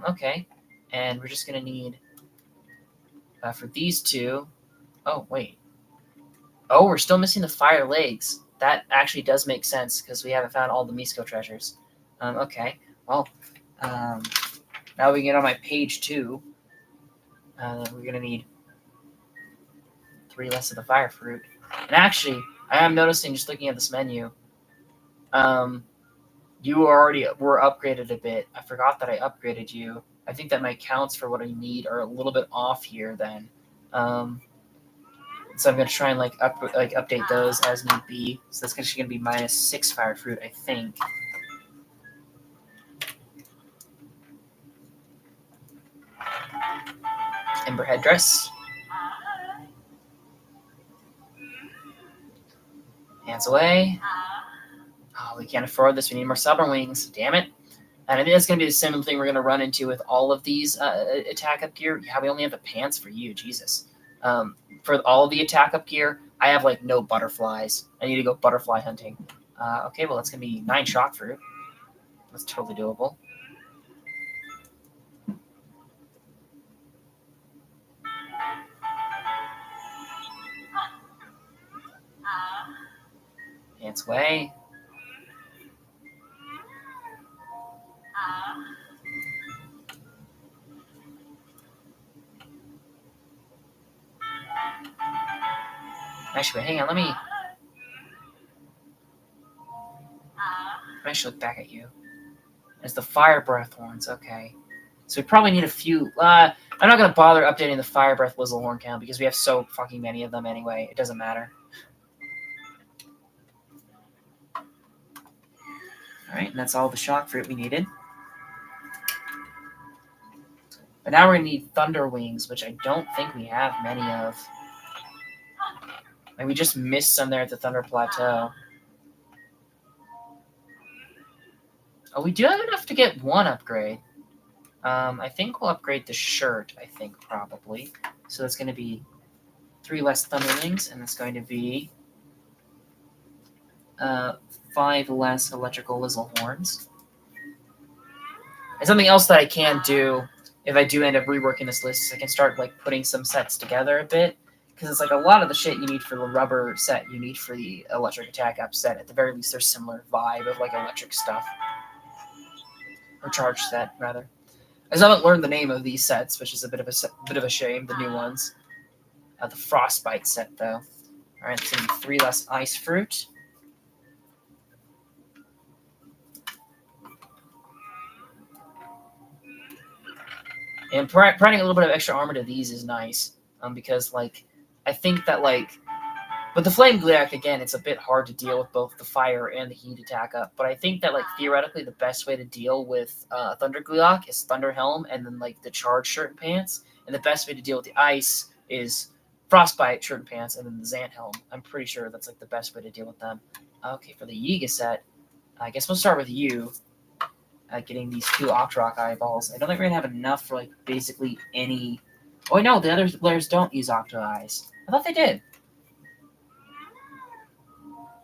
Okay, and we're just gonna need for these 2. Oh wait. Oh, we're still missing the fire legs. That actually does make sense because we haven't found all the Misko treasures. Okay, well, now we can get on my page 2. We're going to need 3 less of the fire fruit. And actually, I am noticing, just looking at this menu, you already were upgraded a bit. I forgot that I upgraded you. I think that my counts for what I need are a little bit off here then. So I'm going to try and update those as need be. So that's actually going to be -6 fire fruit, I think. Ember headdress. Hands away. Oh, we can't afford this. We need more stubborn wings. Damn it. And I think that's going to be the same thing we're going to run into with all of these attack up gear. Yeah, we only have the pants for you. Jesus. For all of the attack up gear, I have like no butterflies. I need to go butterfly hunting. Okay, well, that's going to be 9 shock fruit. That's totally doable. Pants away. Actually, hang on. Let me actually look back at you. It's the fire breath horns. Okay. So we probably need a few. I'm not going to bother updating the fire breath Lizzlehorn count because we have so fucking many of them anyway. It doesn't matter. Alright, and that's all the shock fruit we needed. But now we're going to need thunder wings, which I don't think we have many of. Like, we just missed some there at the Thunder Plateau. Oh, we do have enough to get 1 upgrade. I think we'll upgrade the shirt, I think, probably. So that's going to be 3 less thunder wings, and it's going to be 5 less electrical Lizzlehorns. And something else that I can do if I do end up reworking this list is I can start like putting some sets together a bit. Because it's like a lot of the shit you need for the rubber set, you need for the electric attack up set. At the very least, there's similar vibe of like electric stuff. Or charge set, rather. I still haven't learned the name of these sets, which is a bit of a shame, the new ones. The Frostbite set, though. Alright, it's going to be 3 less ice fruit. And providing a little bit of extra armor to these is nice. Because, like, I think that, like, with the Flame Gliak, again, it's a bit hard to deal with both the fire and the heat attack up. But I think that, like, theoretically, the best way to deal with Thunder Gliak is Thunder Helm and then, like, the Charge Shirt and Pants. And the best way to deal with the ice is Frostbite Shirt and Pants and then the Zant Helm. I'm pretty sure that's, like, the best way to deal with them. Okay, for the Yiga set, I guess we'll start with you. Getting these 2 Octorok eyeballs. I don't think we're going to have enough for, like, basically any... Oh, no, the other players don't use Octo Eyes. I thought they did.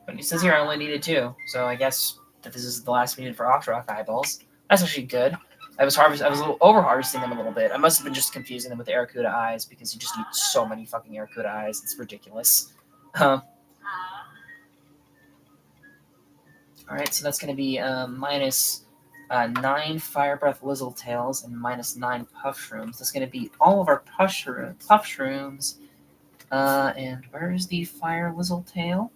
But it says here I only needed 2, so I guess that this is the last we needed for Octorok eyeballs. That's actually good. I was a little over-harvesting them a little bit. I must have been just confusing them with the Aracuda eyes because you just need so many fucking Aracuda eyes. It's ridiculous. Alright, so that's going to be minus 9 Fire Breath Lizzletails and minus 9 Puff Shrooms. That's going to be all of our Puff Shrooms. And where is the Fire Lizzletail?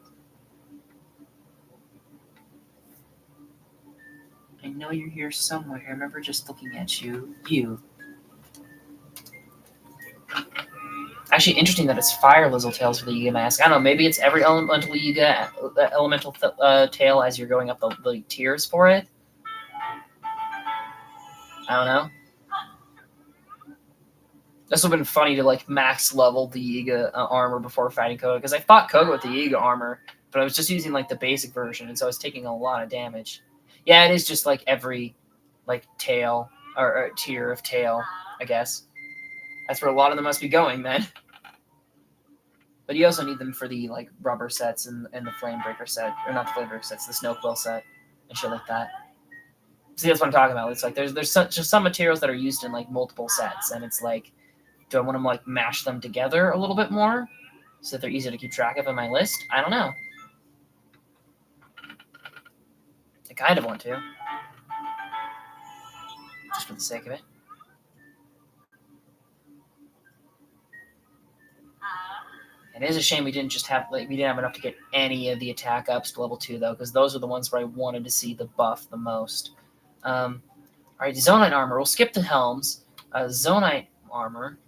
I know you're here somewhere. I remember just looking at you. Actually, interesting that it's Fire Lizzletails for the Yiga mask. I don't know, maybe it's every elemental Yiga elemental tail as you're going up the tiers for it. I don't know. This would have been funny to like max level the Yiga armor before fighting Koga, because I fought Koga with the Yiga armor, but I was just using like the basic version, and so I was taking a lot of damage. Yeah, it is just like every like tail or tier of tail, I guess. That's where a lot of them must be going then. But you also need them for the like rubber sets and the Flamebreaker set, or not the Flamebreaker sets, the Snow Quill set and shit like that. See, that's what I'm talking about. It's like there's just some materials that are used in like multiple sets, and it's like, do I want to like mash them together a little bit more so that they're easier to keep track of in my list? I don't know. I kind of want to, just for the sake of it. It is a shame we didn't have enough to get any of the attack ups to level 2 though, because those are the ones where I wanted to see the buff the most. Alright, Zonite armor. We'll skip the helms. Zonite armor.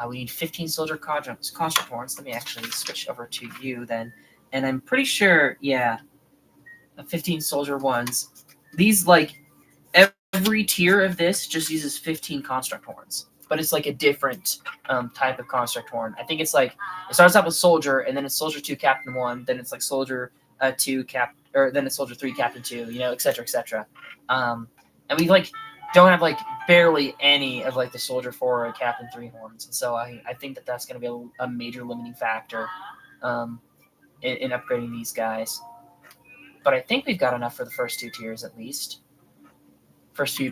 We need 15 soldier construct horns. Let me actually switch over to you then. And I'm pretty sure, yeah, 15 soldier ones. These, like, every tier of this just uses 15 construct horns. But it's like a different type of construct horn. I think it's like, it starts out with soldier, and then it's soldier 2, captain 1, then it's like soldier 2, or then it's soldier 3, captain 2, you know, etc., etc. And we, like, don't have, like, barely any of, like, the soldier 4 or captain 3 horns. And so I think that that's going to be a major limiting factor in upgrading these guys. But I think we've got enough for the first 2 tiers at least. First two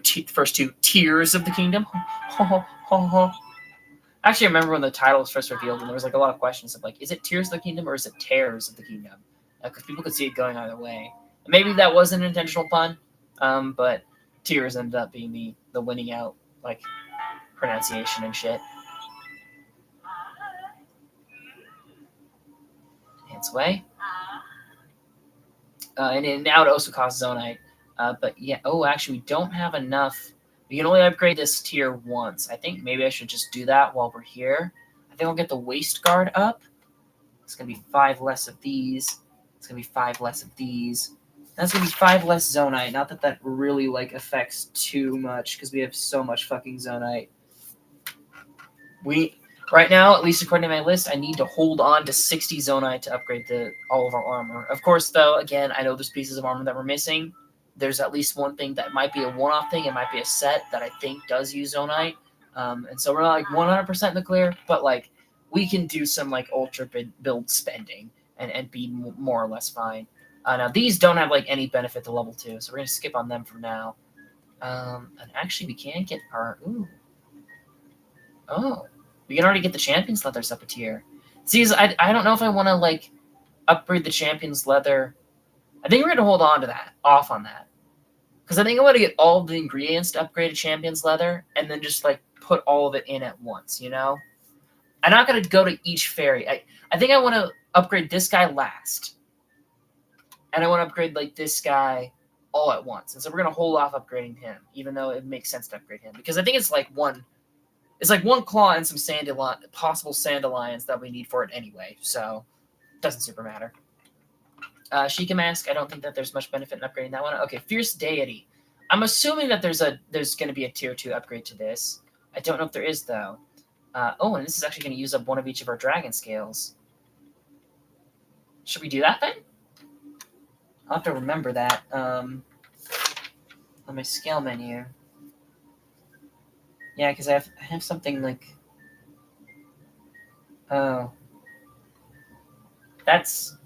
tiers of the kingdom. Actually, I remember when the title was first revealed, and there was like a lot of questions of like, is it Tears of the Kingdom or is it Tears of the Kingdom? Because people could see it going either way. Maybe that was an intentional pun, but Tears ended up being the winning out like pronunciation and shit. Hands away. And now it also costs Zonite. But yeah, actually, we don't have enough. We can only upgrade this tier once. I think maybe I should just do that while we're here. I think I'll get the Waist Guard up. It's going to be 5 less of these. It's going to be 5 less of these. That's going to be 5 less Zonite. Not that that really, like, affects too much, because we have so much fucking Zonite. Right now, at least according to my list, I need to hold on to 60 Zonite to upgrade all of our armor. Of course, though, again, I know there's pieces of armor that we're missing. There's at least one thing that might be a one-off thing. It might be a set that I think does use Zonite. And so we're not like 100% in the clear, but like we can do some like ultra build spending and be more or less fine. Now, these don't have like any benefit to level 2, so we're going to skip on them for now. And actually, we can get our... Ooh. Oh. We can already get the Champion's Leathers up a tier. See, I don't know if I want to, like, upgrade the Champion's Leather. I think we're going to hold on to that, off on that. Because I think I want to get all of the ingredients to upgrade a Champion's Leather, and then just, like, put all of it in at once, you know? I'm not going to go to each fairy. I think I want to upgrade this guy last. And I want to upgrade, like, this guy all at once. And so we're going to hold off upgrading him, even though it makes sense to upgrade him. Because I think it's, like, one claw and some possible Sandalions that we need for it anyway, so it doesn't super matter. Sheikah Mask, I don't think that there's much benefit in upgrading that one. Okay, Fierce Deity. I'm assuming that there's going to be a tier 2 upgrade to this. I don't know if there is, though. And this is actually going to use up one of each of our dragon scales. Should we do that, then? I'll have to remember that. On my scale menu... Yeah, because I have something like... Oh. That's...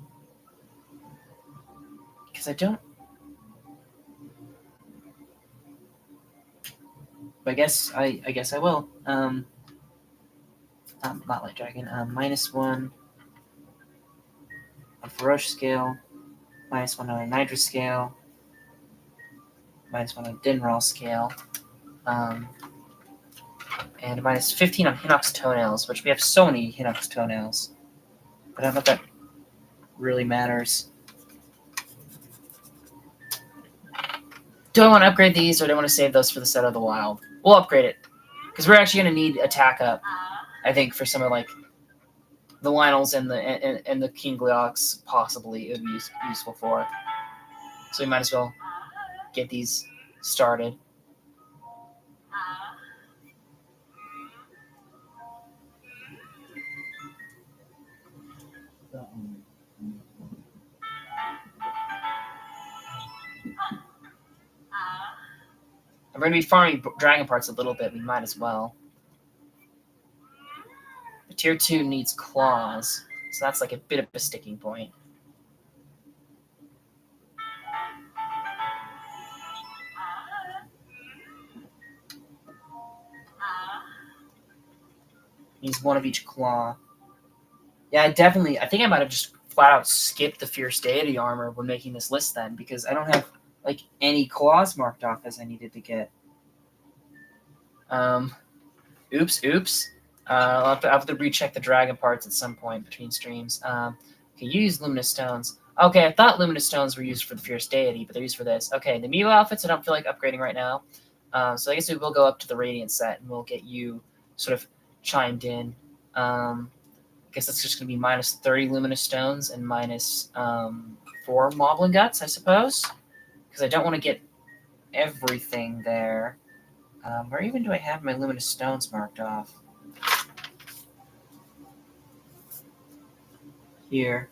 Because I don't... But I guess I will. Not Light Dragon. -1 on Ferocious scale. -1 on a Nidra scale. -1 on Dinral scale. And -15 on Hinox Toenails, which we have so many Hinox Toenails. But I don't know if that really matters. Do I want to upgrade these, or do I want to save those for the Set of the Wild? We'll upgrade it. Because we're actually going to need attack up, I think, for some of, like, the Lionels and the King Gleox, possibly, it would be useful for. So we might as well get these started. We're going to be farming dragon parts a little bit. We might as well. The tier 2 needs claws, so that's like a bit of a sticking point. Needs one of each claw. Yeah, I think I might have just flat out skipped the Fierce Deity armor when making this list then, because I don't have like any claws marked off as I needed to get. Oops. I'll have to recheck the dragon parts at some point between streams. Okay, you use Luminous Stones. Okay, I thought Luminous Stones were used for the Fierce Deity, but they're used for this. Okay, the Mew outfits I don't feel like upgrading right now. So I guess we will go up to the Radiant set, and we'll get you sort of chimed in. I guess that's just going to be minus 30 Luminous Stones and minus 4 Moblin Guts, I suppose. Because I don't want to get everything there. Where even do I have my Luminous Stones marked off? Here.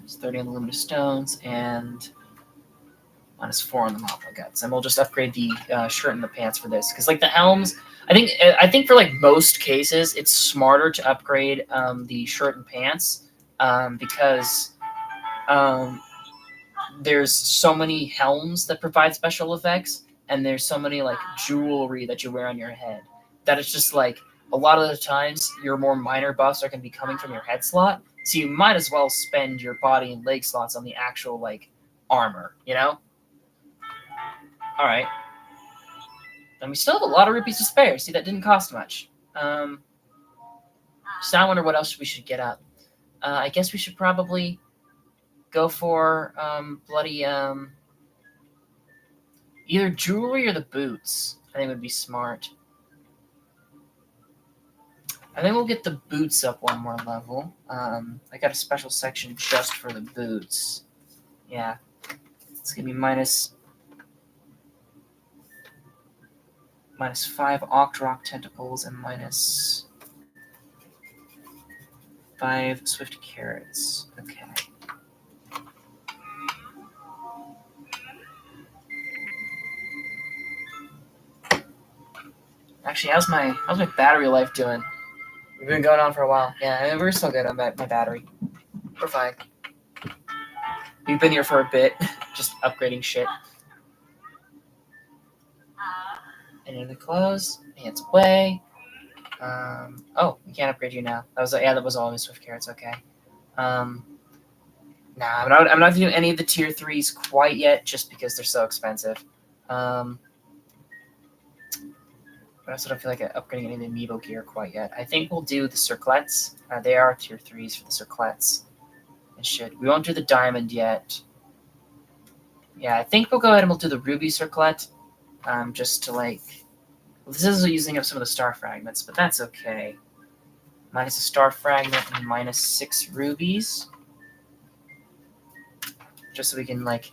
It's 30 on the Luminous Stones and minus 4 on the Moblin Guts. And we'll just upgrade the shirt and the pants for this. Because, like, the helms, I think for, like, most cases, it's smarter to upgrade the shirt and pants because there's so many helms that provide special effects, and there's so many, like, jewelry that you wear on your head that it's just, like, a lot of the times your more minor buffs are going to be coming from your head slot, so you might as well spend your body and leg slots on the actual, like, armor, you know? Alright. And we still have a lot of rupees to spare. See, that didn't cost much. So I wonder what else we should get up. I guess we should probably go for bloody either jewelry or the boots. I think would be smart. I think we'll get the boots up one more level. I got a special section just for the boots. Yeah. It's going to be minus 5 Octrock Tentacles and minus 5 Swift Carrots. Okay. Actually, how's my battery life doing? We've been going on for a while. Yeah, I mean, we're still good on my battery. We're fine. We've been here for a bit, just upgrading shit. And the close. It's away. Oh, we can't upgrade you now. That was all Swift Carrots. Okay. Nah, I'm not doing any of the tier 3s quite yet, just because they're so expensive. But I also don't feel like upgrading any of the amiibo gear quite yet. I think we'll do the circlets. They are tier 3s for the circlets. We won't do the diamond yet. Yeah, I think we'll go ahead and we'll do the ruby circlet. Just to, like... Well, this is using up some of the star fragments, but that's okay. Minus a star fragment and minus 6 rubies. Just so we can, like...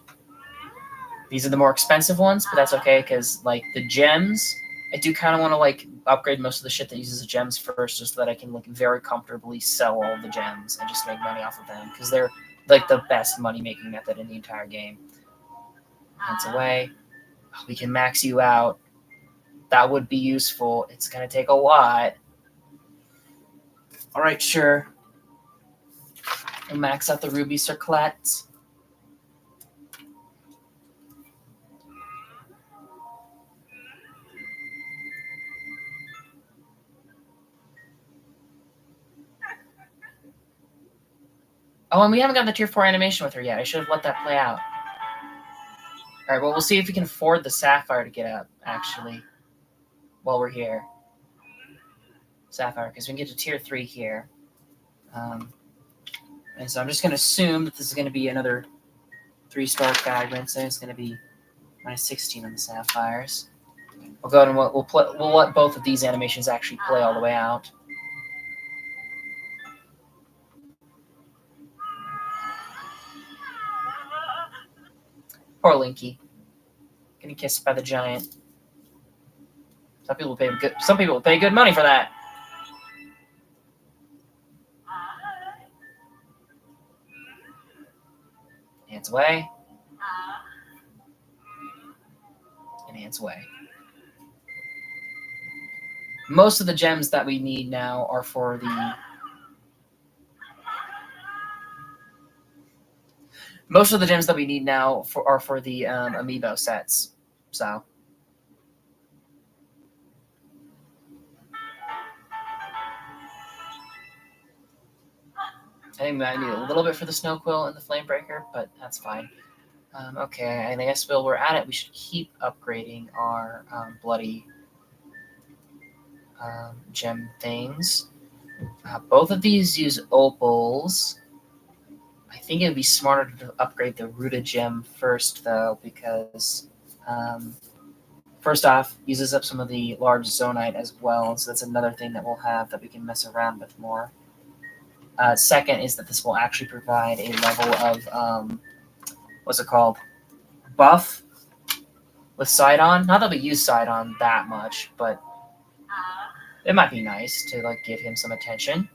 These are the more expensive ones, but that's okay, because, like, the gems... I do kind of want to, like, upgrade most of the shit that uses the gems first, just so that I can, like, very comfortably sell all the gems and just make money off of them, because they're, like, the best money-making method in the entire game. That's away. We can max you out. That would be useful. It's going to take a lot. All right, sure. We'll max out the ruby circlet. Oh, and we haven't gotten the tier 4 animation with her yet. I should have let that play out. All right, well, we'll see if we can afford the sapphire to get up, actually, while we're here. Sapphire, because we can get to tier 3 here. And so I'm just going to assume that this is going to be another 3-star fragment, so it's going to be minus 16 on the sapphires. We'll go ahead and we'll let both of these animations actually play all the way out. Poor Linky. Getting kissed by the giant. Some people will pay good money for that. Hands away. And hands away. Most of the gems that we need now are for the... Most of the gems that we need now are for the amiibo sets. So... I think I need a little bit for the Snow Quill and the Flame Breaker, but that's fine. Okay, and I guess while we're at it, we should keep upgrading our bloody gem things. Both of these use opals. I think it would be smarter to upgrade the Ruta gem first, though, because first off, uses up some of the large zonite as well, so that's another thing that we'll have that we can mess around with more. Second is that this will actually provide a level of what's it called? Buff with Sidon. Not that we use Sidon that much, but it might be nice to like give him some attention.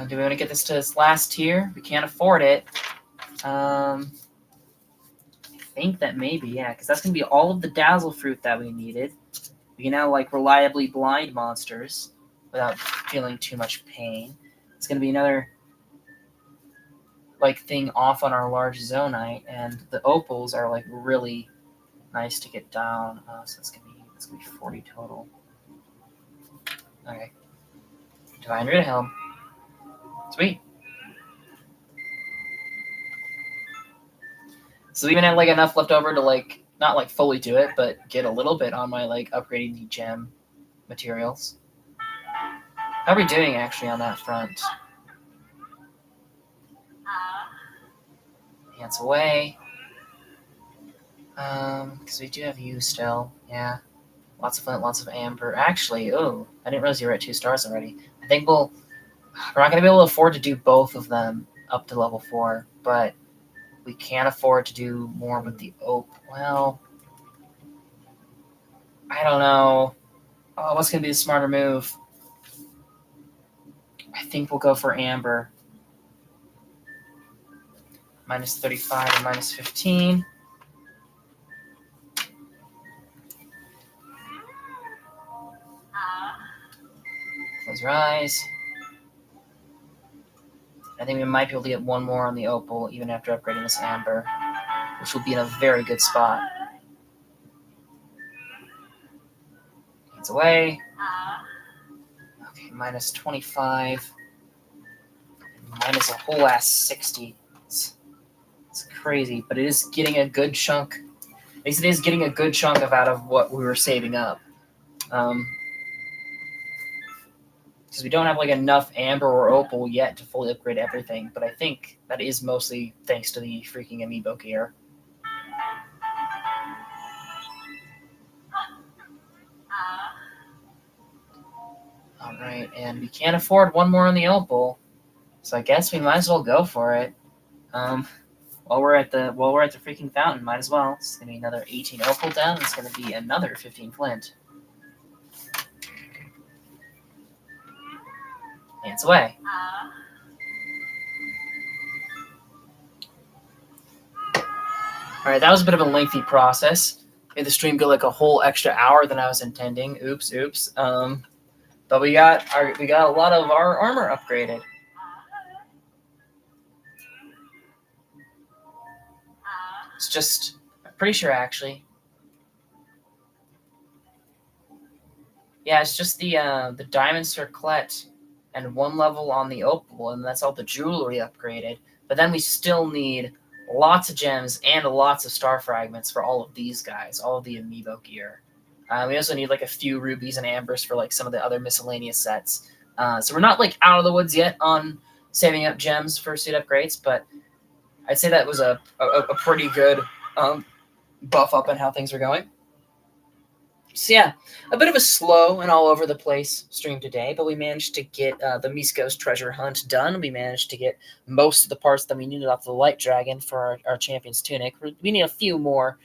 Do we want to get this to this last tier? We can't afford it. I think that maybe, yeah, because that's going to be all of the Dazzle Fruit that we needed. We can now, like, reliably blind monsters without feeling too much pain. It's going to be another, like, thing off on our large zonite, and the opals are, like, really nice to get down. So it's going to be 40 total. Okay. Divine Root Helm. Sweet. So we even have like enough left over to like not like fully do it, but get a little bit on my like upgrading the gem materials. How are we doing actually on that front? Hands away. Because we do have you still. Yeah. Lots of flint, lots of amber. Actually, oh, I didn't realize you were at 2 stars already. I think we're not going to be able to afford to do both of them up to level 4, but we can't afford to do more with the oak. Well, I don't know. Oh, what's going to be the smarter move? I think we'll go for amber. Minus 35 and minus 15. Close your eyes. I think we might be able to get one more on the opal even after upgrading this amber, which will be in a very good spot. Hands away. Okay, minus 25. Minus a whole ass 60. It's crazy, but it is getting a good chunk. At least it is getting a good chunk of out of what we were saving up. Because we don't have like enough amber or opal yet to fully upgrade everything, but I think that is mostly thanks to the freaking amiibo gear. Alright, and we can't afford one more on the opal, so I guess we might as well go for it. While we're at the freaking fountain, might as well. It's gonna be another 18 opal down, it's gonna be another 15 flint. Hands away. Alright, that was a bit of a lengthy process. Made the stream go like a whole extra hour than I was intending. Oops. But we got a lot of our armor upgraded. It's just, I'm pretty sure actually. Yeah, it's just the diamond circlet and 1 level on the opal, and that's all the jewelry upgraded. But then we still need lots of gems and lots of star fragments for all of these guys, all of the amiibo gear. We also need like a few rubies and ambers for like some of the other miscellaneous sets. So we're not like out of the woods yet on saving up gems for suit upgrades, but I'd say that was a pretty good buff up in how things are going. So yeah, a bit of a slow and all over the place stream today, but we managed to get the Misko's treasure hunt done. We managed to get most of the parts that we needed off the Light Dragon for our champion's tunic. We need a few more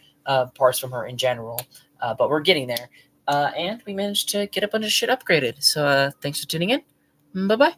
parts from her in general, but we're getting there. And we managed to get a bunch of shit upgraded. So thanks for tuning in. Bye-bye.